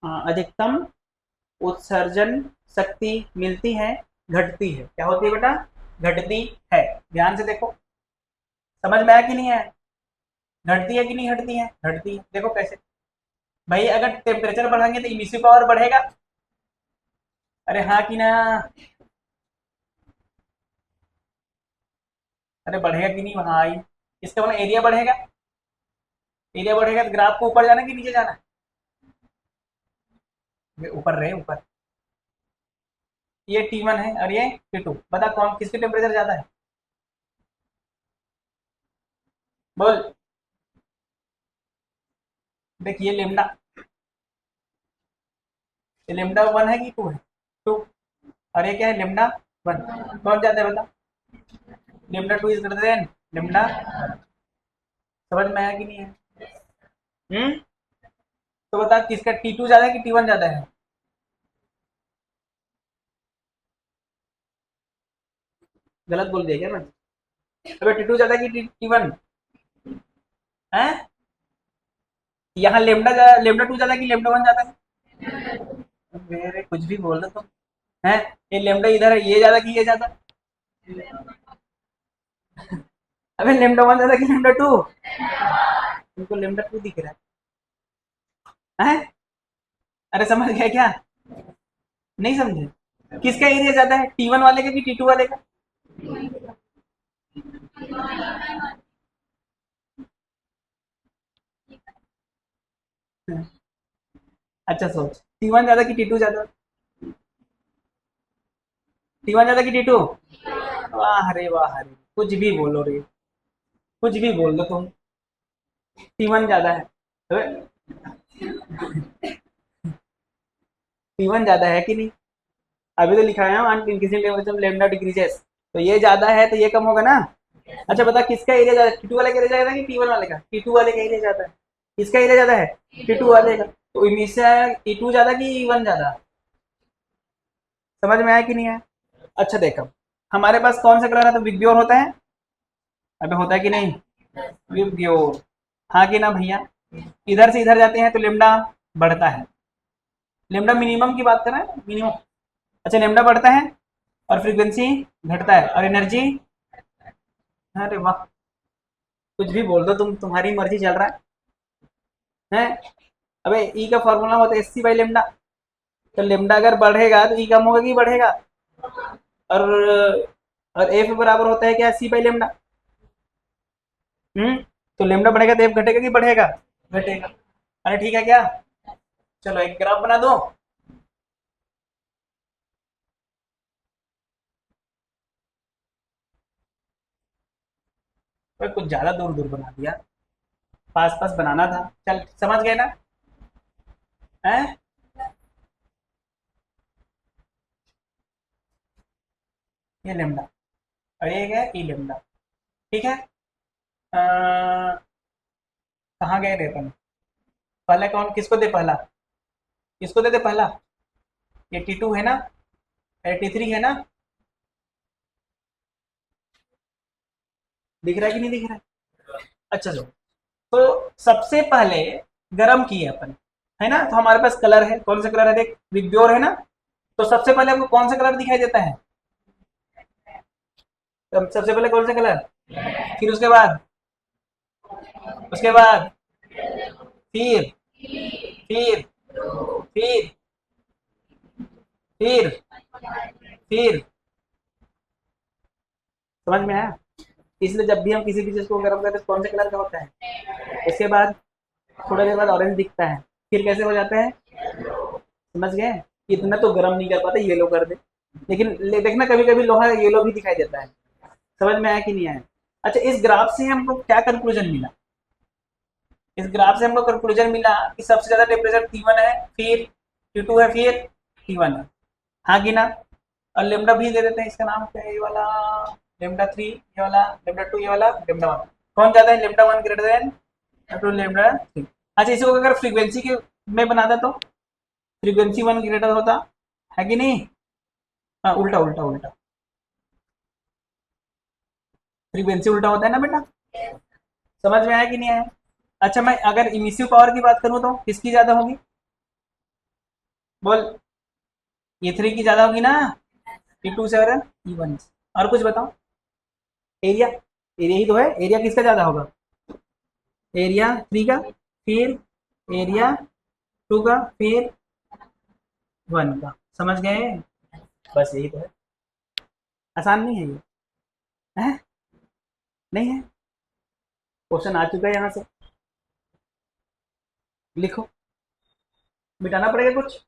अधिकतम उत्सर्जन शक्ति मिलती है, घटती है। क्या होती है बेटा? घटती है। ध्यान से देखो, समझ में आया कि नहीं है? घटती है कि नहीं घटती है? घटती है। देखो कैसे भाई, अगर टेम्परेचर बढ़ाएंगे तो इमिसिव पावर बढ़ेगा। अरे हाँ कि ना? अरे बढ़ेगा कि नहीं? वहां आई, इसका मतलब एरिया बढ़ेगा। एरिया बढ़ेगा तो ग्राफ को ऊपर जाना कि नीचे जाना? ऊपर रहे, ऊपर। ये T1 है और ये T2। बता कौन किसकी टेम्परेचर ज्यादा है? बोल। देखिए लेमडा, लेमडा 1 है कि 2 है? 2। और ये क्या है? लेमडा 1। कौन ज्यादा है बता? Lambda 2 is greater then lambda. समझ में आया कि नहीं है? तो बता किसका T2 ज्यादा है कि T1 ज्यादा है? गलत बोल दिया क्या मैं? अबे T2 ज्यादा है कि T1 है? यहाँ लेमडा 2 ज्यादा है कि लेमडा 1 ज्यादा है? मेरे कुछ भी बोल रहे तुम है? ये लेमडा इधर है, ये ज्यादा कि ये ज्यादा? अबे लेमडा 1 ज्यादा कि लेमडा 2? तुमको लेमडा 2 दिख रहा है? अरे समझ गया क्या? नहीं समझे? किसका एरिया ज्यादा है? T1 वाले का कि T2 वाले का? अच्छा सोच, T1 ज्यादा कि T2 ज्यादा? T1 ज्यादा कि T2? वाह रे वाह रे, कुछ भी बोलो रे, कुछ भी बोल दो तुम। T1 ज्यादा है। T1 ज्यादा है कि नहीं? अभी तो लिखा है ना इंक्रीजिंग टेम्परेचर लेमडा डिक्रीजेस, तो ये ज्यादा है तो ये कम होगा ना। अच्छा बता किसका एरिया ज्यादा, T2 वाले का एरिया ज्यादा है कि T1 वाले का? T2 वाले का एरिया ज्यादा है। किसका एरिया ज्यादा है? T2 वाले का। तो इनमें से T2 ज्यादा कि E1 ज्यादा? समझ में आया कि नहीं आया? अच्छा देखो, हमारे पास कौन सा कलर है तो विग्योर होता है। अबे होता है कि नहीं? विग्योर, हाँ कि ना भैया? इधर से इधर जाते हैं तो लेमडा बढ़ता है। लेमडा मिनिमम की बात कर रहे हैं, मिनिमम। अच्छा लेमडा बढ़ता है और फ्रीक्वेंसी घटता है और एनर्जी। अरे वाह, कुछ भी बोल दो तुम, तुम्हारी मर्जी चल रहा है। अबे ई का फॉर्मूला होता है SC/लेमडा, तो लेमडा अगर बढ़ेगा तो ई कम होगा कि बढ़ेगा? और एफ बराबर होता है क्या, C/लेमडा। हम्म, तो लेमडा बढ़ेगा तो एफ घटेगा कि बढ़ेगा? घटेगा। अरे ठीक है क्या? चलो एक ग्राफ बना दो। अरे कुछ ज्यादा दूर दूर बना दिया, पास पास बनाना था। चल समझ गए ना? हैं? ये लेमडा और ये क्या है, ई लेमडा। ठीक है। कहाँ गए रे अपन? पहले कौन किसको दे पहला? किसको दे दे पहला? ये T2 है ना, T3 है ना? दिख रहा है कि नहीं दिख रहा है? अच्छा जो, तो सबसे पहले गरम किए अपन, है ना? तो हमारे पास कलर है, कौन सा कलर है देख, विग्योर है ना? तो सबसे पहले हमको कौन सा कलर दिखाई देता है? तो सबसे पहले कौन सा कलर? फिर उसके बाद फिर फिर फिर फिर फिर समझ में आया? इसलिए जब भी हम किसी भी चीज को गर्म करते हैं तो कौन से कलर का होता है? उसके बाद थोड़ा देर बाद ऑरेंज दिखता है, फिर कैसे हो जाता है? समझ गए? इतना तो गर्म नहीं कर पाते, येलो कर दे। लेकिन देखना कभी कभी लोहा येलो भी दिखाई देता है। समझ में आया कि नहीं आया? अच्छा इस ग्राफ से हमको क्या कंक्लूजन मिला? इस ग्राफ से हमको कंक्लूजन मिला कि सबसे ज्यादा टेम्परेचर T1 है, फिर T2 है, फिर T1 है। हाँ कि ना? और लेमडा भी दे देते हैं, इसका नाम क्या है, ये वाला लेमडा 3, ये वाला लेमडा 2, ये वाला लेमडा 1। कौन ज्यादा है, lambda 1 greater than two lambda 3। अच्छा इसी को अगर फ्रीक्वेंसी के में बनाता तो फ्रीक्वेंसी 1 ग्रेटर होता, है कि नहीं? हाँ उल्टा उल्टा उल्टा, फ्रीक्वेंसी उल्टा होता है ना बेटा। समझ में आया कि नहीं आया? अच्छा मैं अगर इमिसिव पावर की बात करूँ तो किसकी ज्यादा होगी? बोल। E3 की ज्यादा होगी ना, T2 से और E1 से। और कुछ बताओ। एरिया, एरिया ही तो है, एरिया किसका ज्यादा होगा? एरिया 3 का, फिर एरिया 2 का, फिर 1 का। समझ गए? बस यही तो है, आसान नहीं है ये? है? नहीं है? क्वेश्चन आ चुका है यहाँ से, लिखो, मिटाना पड़ेगा कुछ।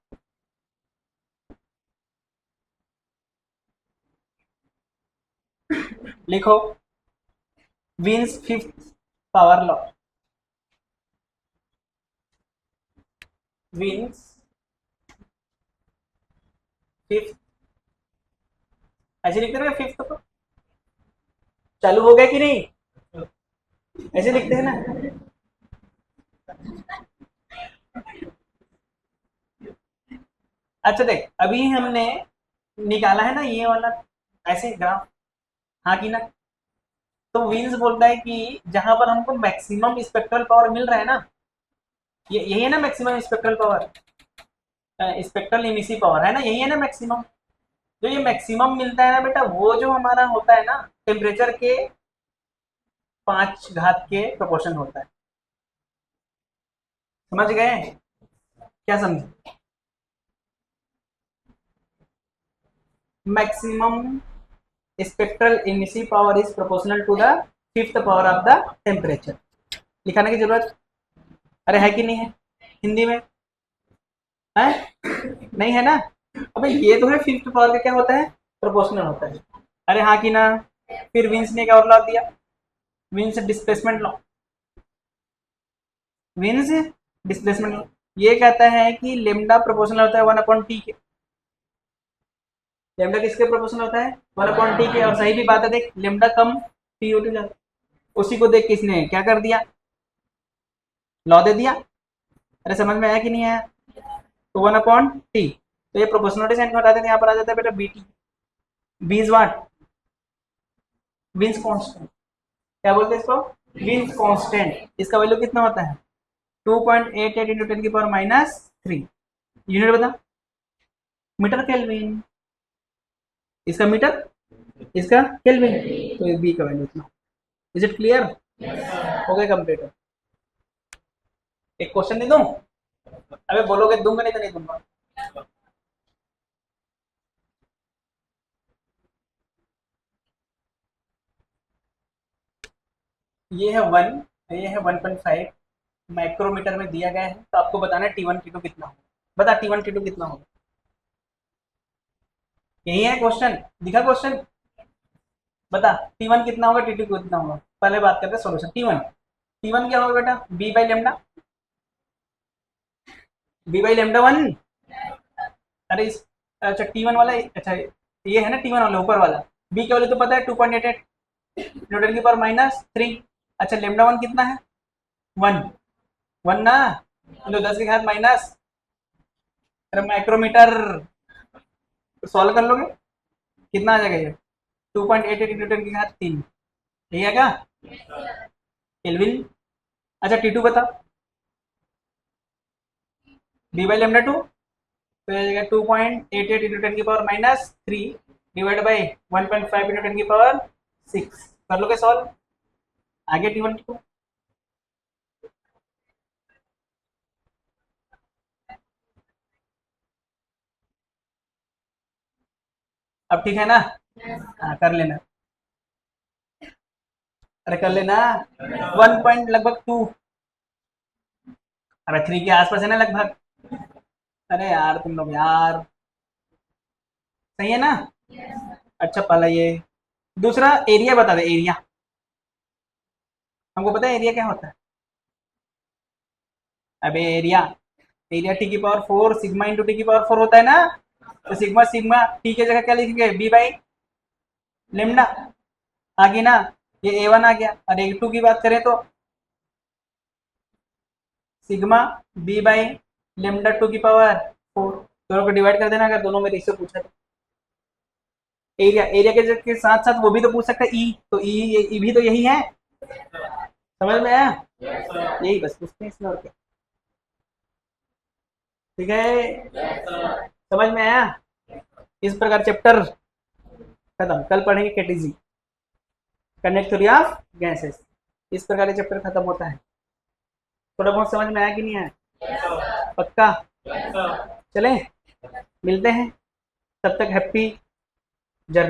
लिखो, Wien's fifth power law. Wien's fifth, ऐसे लिखते हैं फिफ्थ को, चालू हो गया कि नहीं? ऐसे लिखते हैं ना? अच्छा देख, अभी हमने निकाला है ना ये वाला ऐसे ग्राफ, हाँ कि ना? तो वीन्स बोलता है कि जहां पर हमको मैक्सिमम स्पेक्ट्रल पावर मिल रहा है ना, ये यही है ना maximum spectral power, spectral emissive power है ना, यही है ना मैक्सिमम? जो ये मैक्सिमम मिलता है ना बेटा, वो जो हमारा होता है ना, टेम्परेचर के 5 घात के प्रोपोर्शन होता है। समझ गए? क्या समझे? Maximum spectral emissive power is proportional to the fifth power of the temperature. लिखाने की जरूरत अरे है कि नहीं है? हिंदी में है? नहीं है ना? अबे ये तो है, फिफ्थ पावर का क्या होता है? प्रोपोर्शनल होता है। अरे हाँ कि ना? फिर विंस ने क्या और लॉ दिया? Wins displacement law. Wins displacement law ये कहता है कि लेमडा प्रोपोर्शनल होता है 1/t के। लेमडा किसके प्रोपोर्शनल होता है? 1/t के। और सही भी बात है, देख लेमडा कम टी हो जाता, उसी को देख किसने क्या कर दिया? लॉ दे दिया। अरे समझ में आया कि नहीं आया? तो 1/t, तो ये प्रोपोर्शनलिटी साइन को हटा देते, यहाँ पर आ जाता है बेटा BT. B is what? Wien's constant. क्या बोलते हैं इसको? Wins constant. इसका वैल्यू कितना होता है? 2.88 इंटू 10 की पावर -3। यूनिट बता। Metre kelvin. इसका मीटर, इसका केल्विन, तो ये बी का वैल्यू इतना। Is it clear? हो गया कंप्लीट। एक क्वेश्चन दे दूं? अबे बोलोगे दूंगा, नहीं तो नहीं दूंगा। ये है 1, ये है 1.5 माइक्रोमीटर में दिया गया है। तो आपको बताना है T1 T2 कितना होगा। बता T1 T2 कितना होगा? यही है क्वेश्चन, दिखा क्वेश्चन। बता T1 कितना होगा, T2 कितना होगा। पहले बात करते हैं सॉल्यूशन। T1 क्या होगा बेटा? B by lambda. B by lambda 1। अरे इस, अच्छा T1 वाला, अच्छा ये है ना T1 वाला ऊपर वाला। बी का वैल्यू तो पता है 2.88 न्यूटन की पावर -3। अच्छा लेमडा 1 कितना है? 1। 1 ना, तो 10 के घात माइनस, अरे माइक्रोमीटर। सॉल्व कर लोगे कितना आ जाएगा ये? 2.88 न्यूटन की घात 3। यही आएगा केल्विन। अच्छा T2 बता। बी बाई लेमडा 2, तो ये जाएगा 2.88 न्यूटन की पावर -3 डिवाइड बाई 1.5 न्यूटन की पावर 6। कर लोगे सॉल्व? आगे T1 T2। अब ठीक है ना? हाँ कर लेना। अरे कर लेना। 1 पॉइंट लगभग 2, अरे 3 के आसपास है ना लगभग। अरे यार तुम लोग यार, सही है ना? अच्छा पहला ये, दूसरा एरिया बता दे। एरिया हमको पता है, एरिया क्या होता है? अबे एरिया, एरिया टी की पावर 4 सिग्मा इंटू टी की पावर 4 होता है ना। तो सिग्मा सिग्मा टी की जगह क्या लिखेंगे? B by lambda. आ गई ना? ये A1 आ गया। और A2 की बात करें तो सिग्मा बी बाई लेमडा 2 की पावर 4। दोनों को डिवाइड कर देना, अगर दोनों में रेशियो पूछा तो। एरिया, एरिया के साथ साथ वो भी तो पूछ सकता है ई, तो ई भी तो यही है। समझ में आया? यही बस पूछते हैं इसमें, और क्या। ठीक है, समझ में आया? इस प्रकार चैप्टर खत्म। कल पढ़ेंगे KTG, connect theory of gases. इस प्रकार ये चैप्टर खत्म होता है। थोड़ा बहुत समझ में आया कि नहीं आया? पक्का? चले मिलते हैं, तब तक हैप्पी